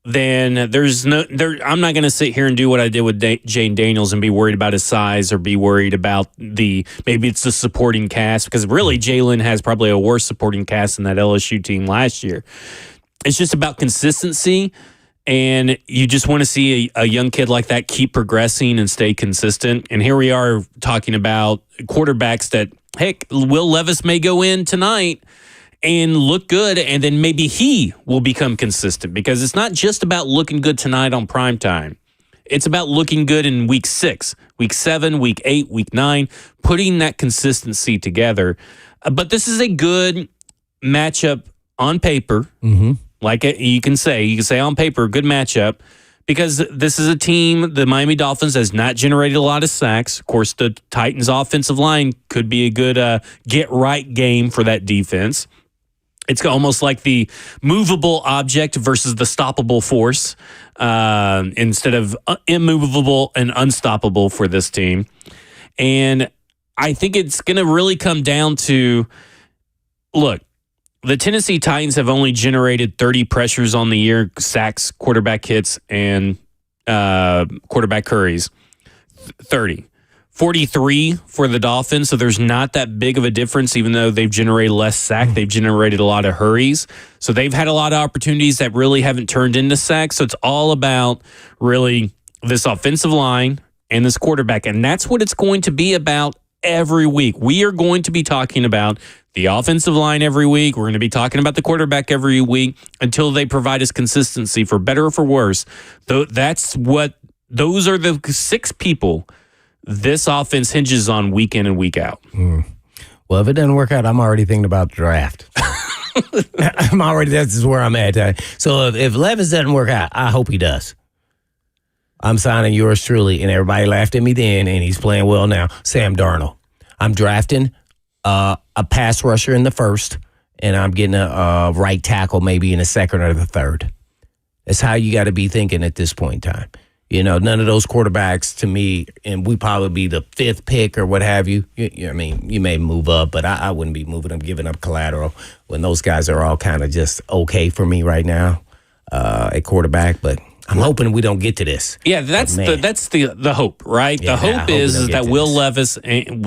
Speaker 2: then I'm not going to sit here and do what I did with Jane Daniels and be worried about his size or be worried about maybe it's the supporting cast, because really Jalen has probably a worse supporting cast than that LSU team last year. It's just about consistency. And you just want to see a young kid like that keep progressing and stay consistent. And here we are talking about quarterbacks that, heck, Will Levis may go in tonight and look good, and then maybe he will become consistent, because it's not just about looking good tonight on primetime. It's about looking good in week 6, week 7, week 8, week 9, putting that consistency together. But this is a good matchup on paper. Mm-hmm. Like you can say on paper, good matchup, because this is a team, the Miami Dolphins, has not generated a lot of sacks. Of course, the Titans' offensive line could be a good get-right game for that defense. It's almost like the movable object versus the stoppable force, instead of immovable and unstoppable for this team. And I think it's going to really come down to, look, the Tennessee Titans have only generated 30 pressures on the year, sacks, quarterback hits, and quarterback hurries. 30. 43 for the Dolphins, so there's not that big of a difference, even though they've generated less sack. They've generated a lot of hurries. So they've had a lot of opportunities that really haven't turned into sacks. So it's all about really this offensive line and this quarterback, and that's what it's going to be about every week. We are going to be talking about the offensive line every week. We're going to be talking about the quarterback every week until they provide us consistency, for better or for worse. Those are the 6 people this offense hinges on week in and week out.
Speaker 3: Well, if it doesn't work out, I'm already thinking about the draft. That's where I'm at. So if Levis doesn't work out, I hope he does. I'm signing yours truly, and everybody laughed at me then, and he's playing well now. Sam Darnold. I'm drafting a pass rusher in the first, and I'm getting a right tackle maybe in the second or the third. That's how you got to be thinking at this point in time. None of those quarterbacks to me, and we probably be the 5th pick or what have you. I mean, you may move up, but I wouldn't be moving them, giving up collateral when those guys are all kind of just okay for me right now at quarterback. But I'm hoping we don't get to this.
Speaker 2: Yeah, that's the hope, right? Yeah, the hope is that Will Levis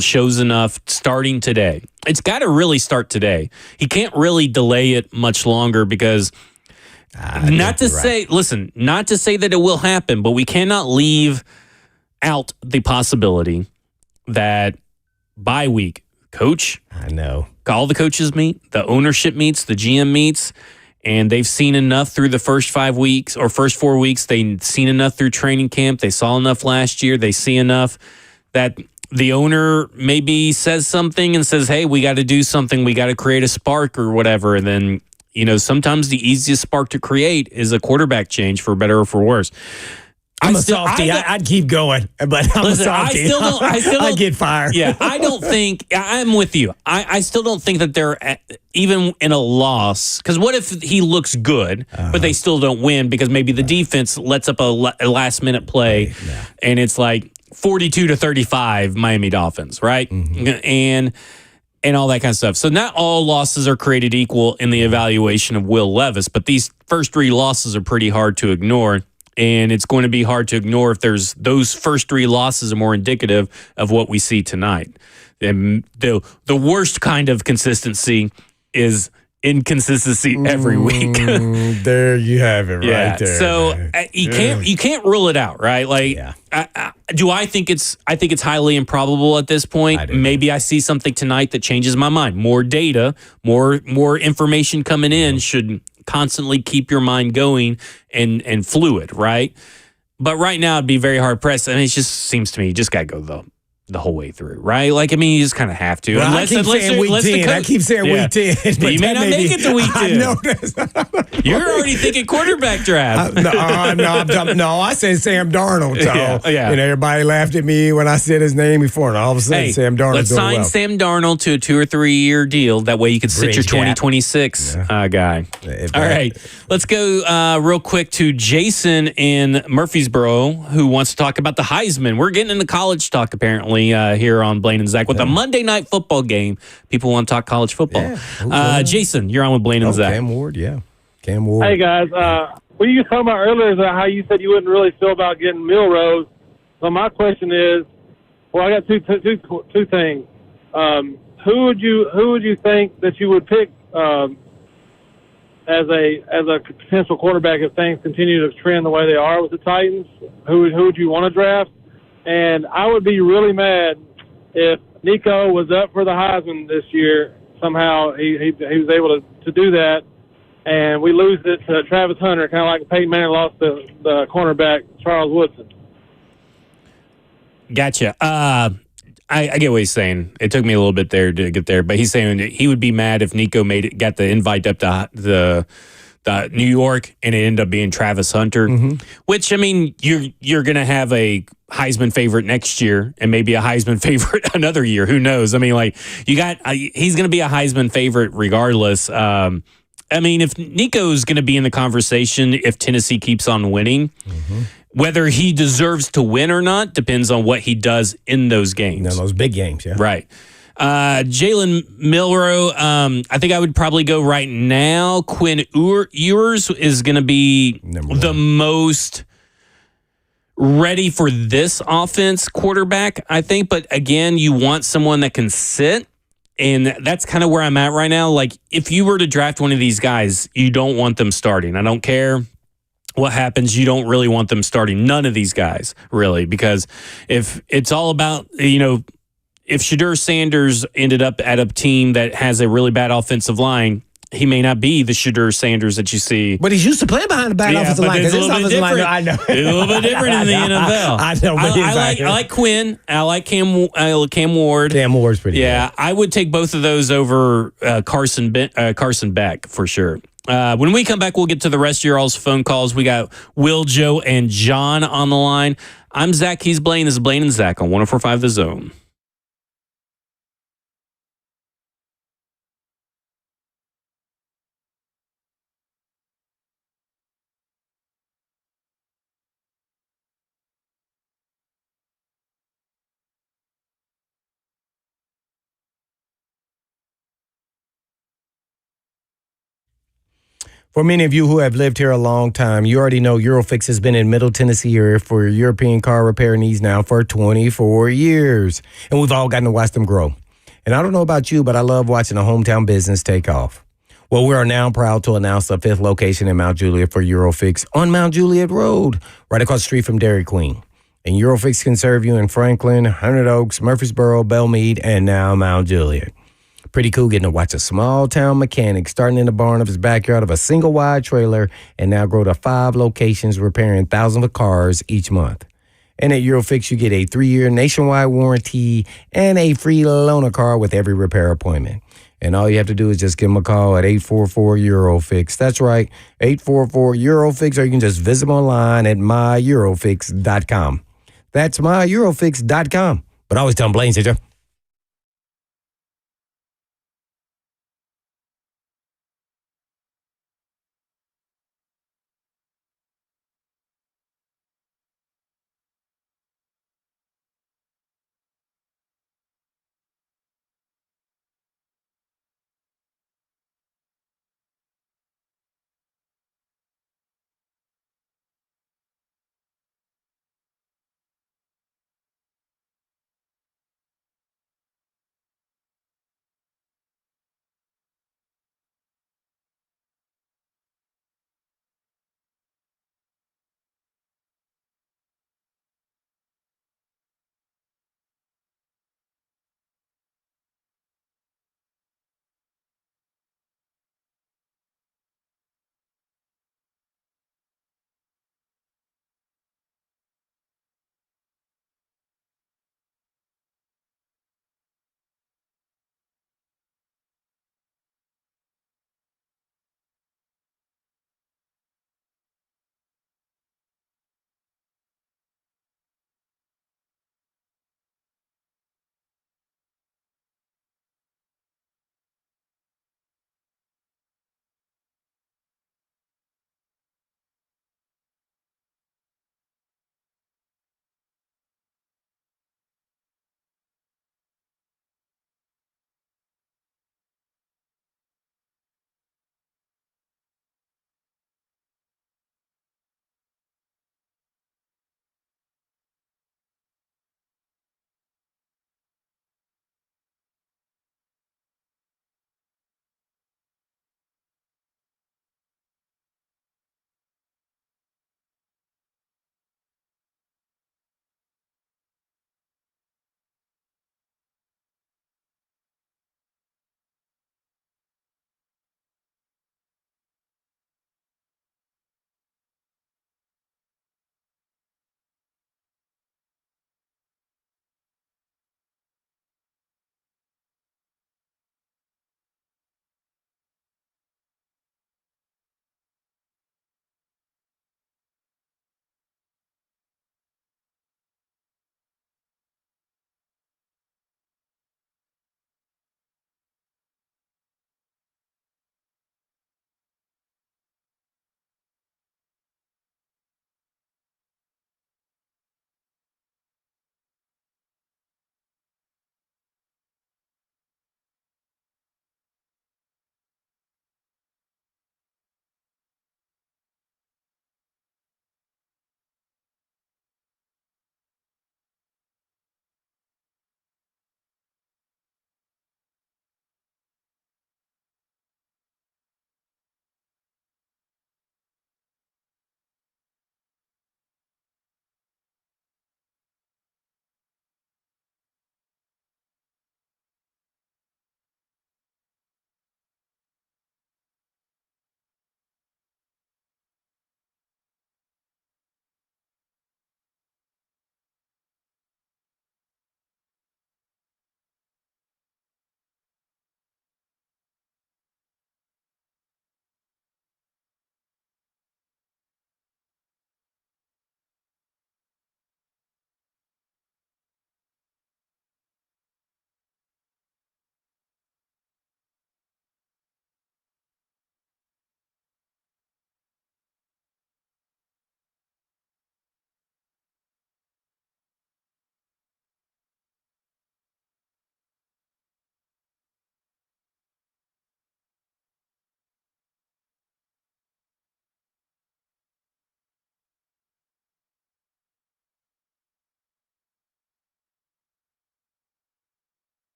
Speaker 2: shows enough starting today. It's got to really start today. He can't really delay it much longer, because not to say that it will happen, but we cannot leave out the possibility that bye week, coach, all the coaches meet, the ownership meets, the GM meets, and they've seen enough through the first 5 weeks or first 4 weeks. They've seen enough through training camp. They saw enough last year. They see enough that the owner maybe says something and says, hey, we got to do something. We got to create a spark or whatever. And then sometimes the easiest spark to create is a quarterback change, for better or for worse.
Speaker 3: I'm a softie. I'd keep going, but I'm a softie. I still don't get fired.
Speaker 2: Yeah, I don't think I'm with you. I still don't think that they're even in a loss. Because what if he looks good, but they still don't win because maybe the defense lets up a last minute play, and it's like 42-35 Miami Dolphins, right? Mm-hmm. And all that kind of stuff. So not all losses are created equal in the evaluation of Will Levis, but these first 3 losses are pretty hard to ignore. And it's going to be hard to ignore if those first 3 losses are more indicative of what we see tonight. And the worst kind of consistency is inconsistency every week.
Speaker 3: There you have it, right there.
Speaker 2: So you can't rule it out, right? Like, I think it's highly improbable at this point. Maybe I see something tonight that changes my mind. More data, more information coming in should constantly keep your mind going and fluid, right? But right now, it'd be very hard pressed. And it just seems to me you just got to go the whole way through, right? Like, I mean, you just kind of have to.
Speaker 3: Well, I keep saying week 10. I keep saying week 10.
Speaker 2: But you may not make it to week 10.
Speaker 3: I know this.
Speaker 2: You're already thinking quarterback draft.
Speaker 3: No, I said Sam Darnold. So, everybody laughed at me when I said his name before, and all of a sudden, Sam Darnold.
Speaker 2: Let's sign Sam Darnold to a 2 or 3 year deal. That way you can sit your 2026 guy. All right. Let's go real quick to Jason in Murfreesboro, who wants to talk about the Heisman. We're getting into college talk, apparently. Here on Blaine and Zach with a Monday night football game. People want to talk college football. Jason, you're on with Blaine and Zach.
Speaker 3: Cam Ward.
Speaker 9: Hey, guys. What you were talking about earlier is how you said you wouldn't really feel about getting Milrose. So my question is, I got two things. Who would you think that you would pick as a potential quarterback if things continue to trend the way they are with the Titans? Who would you want to draft? And I would be really mad if Nico was up for the Heisman this year. Somehow he was able to do that, and we lose it to Travis Hunter, kind of like Peyton Manning lost the cornerback Charles Woodson.
Speaker 2: Gotcha. I get what he's saying. It took me a little bit there to get there, but he's saying he would be mad if Nico got the invite up to the New York and it ended up being Travis Hunter, which, I mean, you're going to have a Heisman favorite next year and maybe a Heisman favorite another year. Who knows? I mean, like, he's going to be a Heisman favorite regardless. I mean, if Nico's going to be in the conversation if Tennessee keeps on winning, whether he deserves to win or not depends on what he does in those games.
Speaker 3: In those big games, yeah.
Speaker 2: Right. Jalen Milroe, I think I would probably go right now. Quinn Ewers is going to be the most ready for this offense quarterback, I think. But again, you want someone that can sit. And that's kind of where I'm at right now. Like, if you were to draft one of these guys, you don't want them starting. I don't care what happens. You don't really want them starting. None of these guys, really. Because if it's all about, if Shedeur Sanders ended up at a team that has a really bad offensive line, he may not be the Shedeur Sanders that you see.
Speaker 3: But he's used to playing behind the bad offensive line.
Speaker 2: It's a little bit different. I know. It's a little bit different in the NFL.
Speaker 3: I know.
Speaker 2: I like Quinn. I like Cam Ward.
Speaker 3: Cam Ward's pretty good.
Speaker 2: I would take both of those over Carson Beck for sure. When we come back, we'll get to the rest of your all's phone calls. We got Will, Joe, and John on the line. I'm Zach. He's Blaine. This is Blaine and Zach on 104.5 The Zone.
Speaker 3: For many of you who have lived here a long time, you already know Eurofix has been in Middle Tennessee area for European car repair needs now for 24 years. And we've all gotten to watch them grow. And I don't know about you, but I love watching a hometown business take off. Well, we are now proud to announce the 5th location in Mount Juliet for Eurofix on Mount Juliet Road, right across the street from Dairy Queen. And Eurofix can serve you in Franklin, Hundred Oaks, Murfreesboro, Belmead, and now Mount Juliet. Pretty cool getting to watch a small-town mechanic starting in the barn of his backyard of a single-wide trailer and now grow to 5 locations repairing thousands of cars each month. And at Eurofix, you get a 3-year nationwide warranty and a free loaner car with every repair appointment. And all you have to do is just give them a call at 844-EUROFIX. That's right, 844-EUROFIX, or you can just visit them online at myEurofix.com. That's myEurofix.com. But I always tell them, Blaine, said,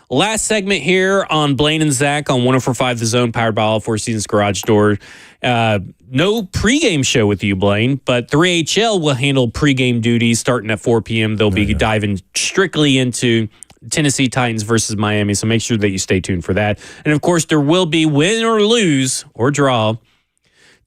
Speaker 2: Last segment here on Blaine and Zach on 104.5 The Zone, powered by All Four Seasons Garage Door. No pregame show with you, Blaine, but 3HL will handle pregame duties starting at 4 p.m. They'll be diving strictly into Tennessee Titans versus Miami, so make sure that you stay tuned for that. And, of course, there will be win or lose or draw.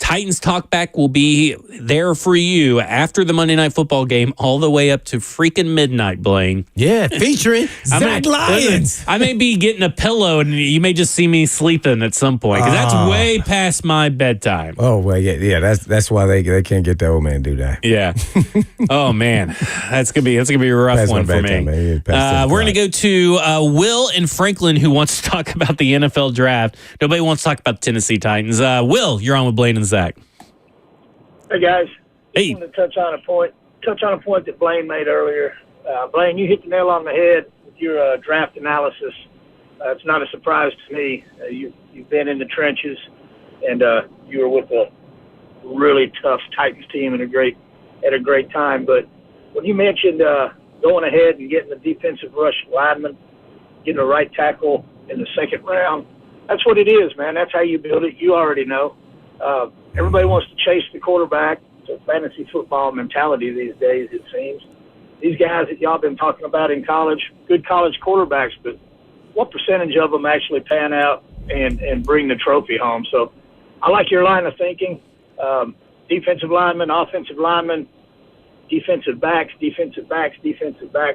Speaker 2: Titans Talkback will be there for you after the Monday Night Football game all the way up to freaking midnight, Blaine.
Speaker 3: Yeah, featuring Zach Lyons.
Speaker 2: I may be getting a pillow, and you may just see me sleeping at some point because that's way past my bedtime.
Speaker 3: Oh, well, yeah. That's why they can't get the old man to do that.
Speaker 2: Yeah. Oh, man. That's gonna be a rough one for me. We're going to go to Will in Franklin, who wants to talk about the NFL draft. Nobody wants to talk about the Tennessee Titans. Will, you're on with Blaine and Zach.
Speaker 10: Hey guys,
Speaker 2: hey.
Speaker 10: I want to touch on a point that Blaine made earlier. Blaine, you hit the nail on the head with your draft analysis. It's not a surprise to me. You've been in the trenches, and you were with a really tough Titans team at a great time. But when you mentioned going ahead and getting the defensive rush lineman, getting a right tackle in the second round, that's what it is, man. That's how you build it. You already know. Everybody wants to chase the quarterback. It's a fantasy football mentality these days, it seems. These guys that y'all been talking about in college, good college quarterbacks, but what percentage of them actually pan out and bring the trophy home? So I like your line of thinking. Defensive linemen, offensive linemen, defensive backs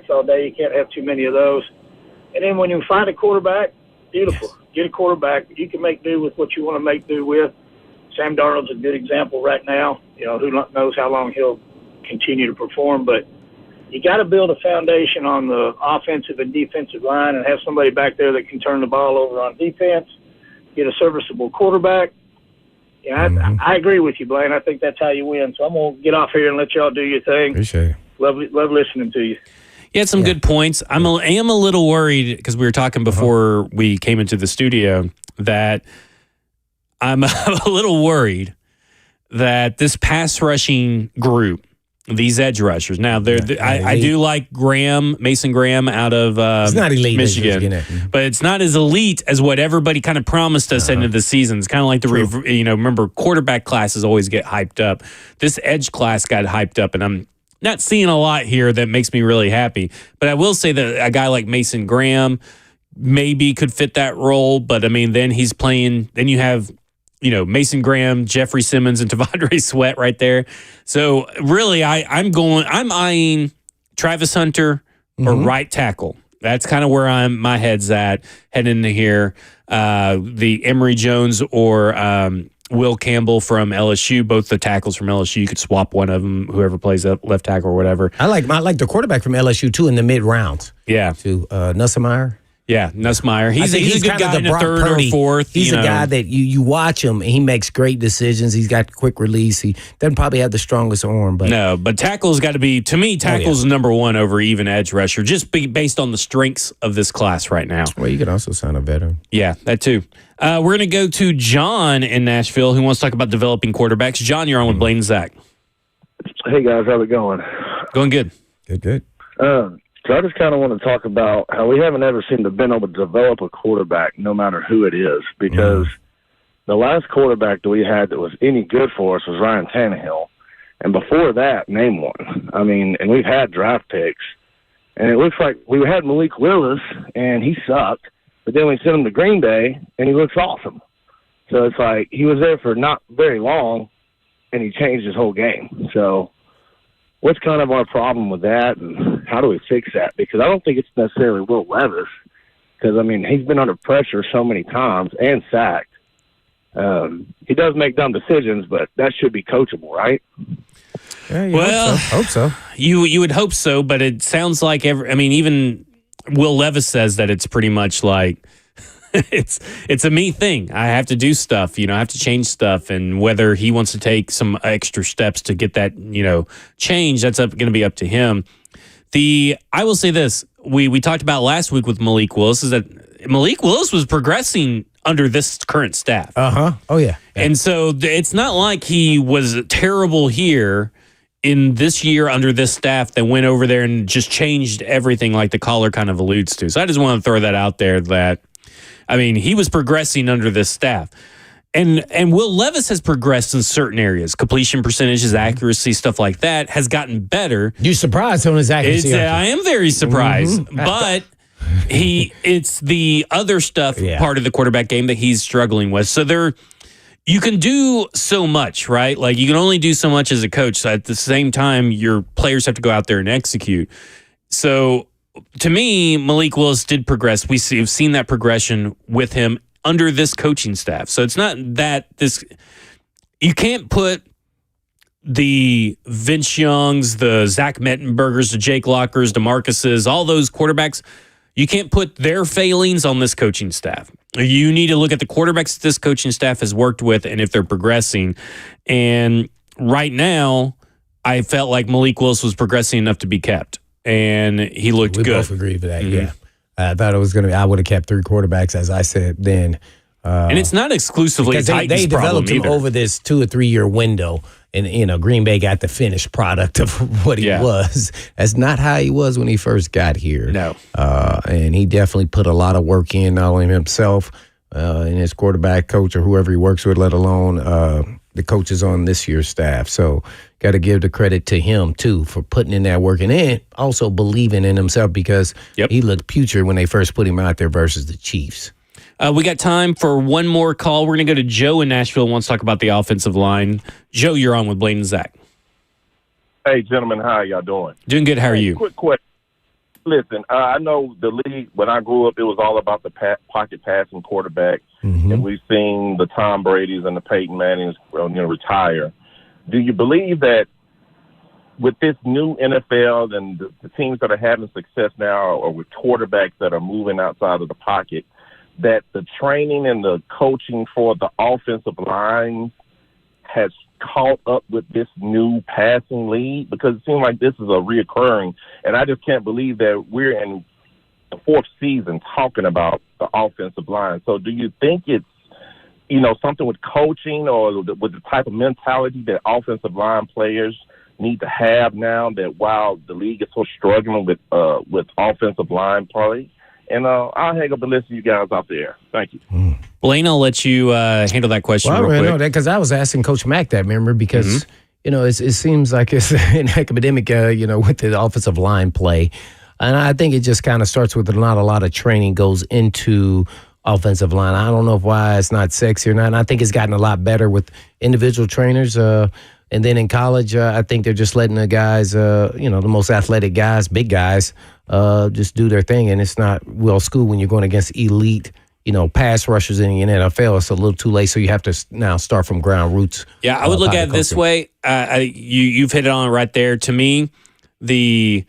Speaker 10: all day. You can't have too many of those. And then when you find a quarterback, beautiful. Yes. Get a quarterback. You can make do with what you want to make do with. Sam Darnold's a good example right now. You know, who knows how long he'll continue to perform, but you got to build a foundation on the offensive and defensive line and have somebody back there that can turn the ball over on defense, get a serviceable quarterback. Yeah, I agree with you, Blaine. I think that's how you win. So I'm going to get off here and let y'all do your thing.
Speaker 3: Appreciate it.
Speaker 10: Love listening to you.
Speaker 2: You had some good points. I am a little worried because we were talking before we came into the studio that I'm a little worried that this pass rushing group, these edge rushers. Now, I do like Mason Graham out of
Speaker 3: it's not elite,
Speaker 2: Michigan, but it's not as elite as what everybody kind of promised us into the season. It's kind of like remember quarterback classes always get hyped up. This edge class got hyped up, and I'm not seeing a lot here that makes me really happy. But I will say that a guy like Mason Graham maybe could fit that role, but I mean, then he's playing. Then you have Mason Graham, Jeffrey Simmons, and Tavondre Sweat right there. So really, I'm eyeing Travis Hunter or right tackle. That's kind of where my head's at heading into here. The Emory Jones or Will Campbell from LSU, both the tackles from LSU. You could swap one of them, whoever plays up left tackle or whatever.
Speaker 3: I like the quarterback from LSU too in the mid rounds.
Speaker 2: Yeah,
Speaker 3: to Nussmeier.
Speaker 2: Yeah, Nussmeier. He's a good guy in the third or fourth.
Speaker 3: He's a guy that you watch him, and he makes great decisions. He's got quick release. He doesn't probably have the strongest arm. But
Speaker 2: tackle's got to be, to me, tackle's number one over even edge rusher, just based on the strengths of this class right now.
Speaker 3: Well, you could also sign a veteran.
Speaker 2: Yeah, that too. We're going to go to John in Nashville who wants to talk about developing quarterbacks. John, you're on with Blaine and Zach.
Speaker 11: Hey, guys. How's it going?
Speaker 2: Going good.
Speaker 3: Good.
Speaker 11: So I just kind of want to talk about how we haven't ever seemed to have been able to develop a quarterback, no matter who it is, because the last quarterback that we had that was any good for us was Ryan Tannehill. And before that, name one. I mean, and we've had draft picks. And it looks like we had Malik Willis, and he sucked. But then we sent him to Green Bay, and he looks awesome. So it's like he was there for not very long, and he changed his whole game. So what's kind of our problem with that, and how do we fix that? Because I don't think it's necessarily Will Levis, because, I mean, he's been under pressure so many times and sacked. He does make dumb decisions, but that should be coachable, right?
Speaker 3: Yeah, hope so.
Speaker 2: You would hope so, but it sounds like even Will Levis says that it's pretty much like it's a me thing. I have to do stuff, I have to change stuff, and whether he wants to take some extra steps to get that, change, that's going to be up to him. I will say this, we talked about last week with Malik Willis, is that Malik Willis was progressing under this current staff.
Speaker 3: Oh yeah.
Speaker 2: And so it's not like he was terrible here in this year under this staff that went over there and just changed everything like the caller kind of alludes to. So I just want to throw that out there that, I mean, he was progressing under this staff. And Will Levis has progressed in certain areas. Completion percentages, accuracy, stuff like that has gotten better.
Speaker 3: You surprised on his accuracy?
Speaker 2: I am very surprised. But it's the other stuff part of the quarterback game that he's struggling with. So you can do so much, right? Like you can only do so much as a coach. So at the same time, your players have to go out there and execute. So to me, Malik Willis did progress. We've seen that progression with him under this coaching staff. So it's not that you can't put the Vince Youngs, the Zach Mettenbergers, the Jake Lockers, the Marcuses, all those quarterbacks, you can't put their failings on this coaching staff. You need to look at the quarterbacks that this coaching staff has worked with and if they're progressing. And right now, I felt like Malik Willis was progressing enough to be kept. And he looked good. We
Speaker 3: both agree with that, yeah. I thought it was going to be, I would have kept 3 quarterbacks, as I said then.
Speaker 2: And it's not exclusively a Titans
Speaker 3: they developed him over this 2 or 3 year window. And, Green Bay got the finished product of what he was. That's not how he was when he first got here.
Speaker 2: No.
Speaker 3: And he definitely put a lot of work in, not only himself and his quarterback coach or whoever he works with, let alone the coaches on this year's staff. So got to give the credit to him, too, for putting in that work and then also believing in himself because he looked putrid when they first put him out there versus the Chiefs.
Speaker 2: We got time for one more call. We're going to go to Joe in Nashville and wants to talk about the offensive line. Joe, you're on with Blaine and Zach.
Speaker 12: Hey, gentlemen, how y'all doing?
Speaker 2: Doing good. How are you?
Speaker 12: Quick question. Listen, I know the league, when I grew up, it was all about the pocket passing quarterback, and we've seen the Tom Brady's and the Peyton Mannings retire. Do you believe that with this new NFL and the teams that are having success now or with quarterbacks that are moving outside of the pocket, that the training and the coaching for the offensive line has caught up with this new passing league? Because it seems like this is a reoccurring, and I just can't believe that we're in the 4th season talking about the offensive line. So do you think it's, something with coaching or with the type of mentality that offensive line players need to have now that while the league is so struggling with offensive line play? And I'll hang up and listen to you guys out there. Thank you.
Speaker 2: Blaine, I'll let you handle that question real quick.
Speaker 3: I know that because I was asking Coach Mack that, remember, because, it seems like it's an academic, with the offensive line play. And I think it just kind of starts with not a lot of training goes into offensive line. I don't know why it's not sexy or not. And I think it's gotten a lot better with individual trainers. And then in college, I think they're just letting the guys, the most athletic guys, big guys, just do their thing. And it's not school when you're going against elite, pass rushers in the NFL. It's a little too late. So you have to now start from ground roots.
Speaker 2: Yeah, I would look at it this way. You've hit it on right there. To me, the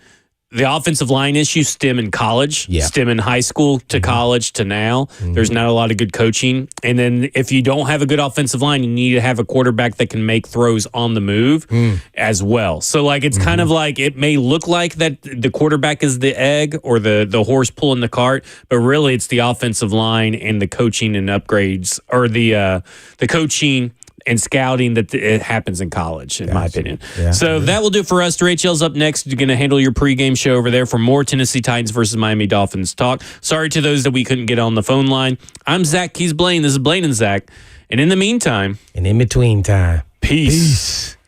Speaker 2: offensive line issues stem in college, stem in high school to college to now. There's not a lot of good coaching. And then if you don't have a good offensive line, you need to have a quarterback that can make throws on the move as well. So, it's kind of like it may look like that the quarterback is the egg or the horse pulling the cart, but really it's the offensive line and the coaching and upgrades or the coaching and scouting that it happens in college, in my opinion. Yeah. So that will do it for us. DeRachel's up next. You're going to handle your pregame show over there for more Tennessee Titans versus Miami Dolphins talk. Sorry to those that we couldn't get on the phone line. I'm Zach. He's Blaine. This is Blaine and Zach. And in the meantime.
Speaker 3: And in between time.
Speaker 2: Peace.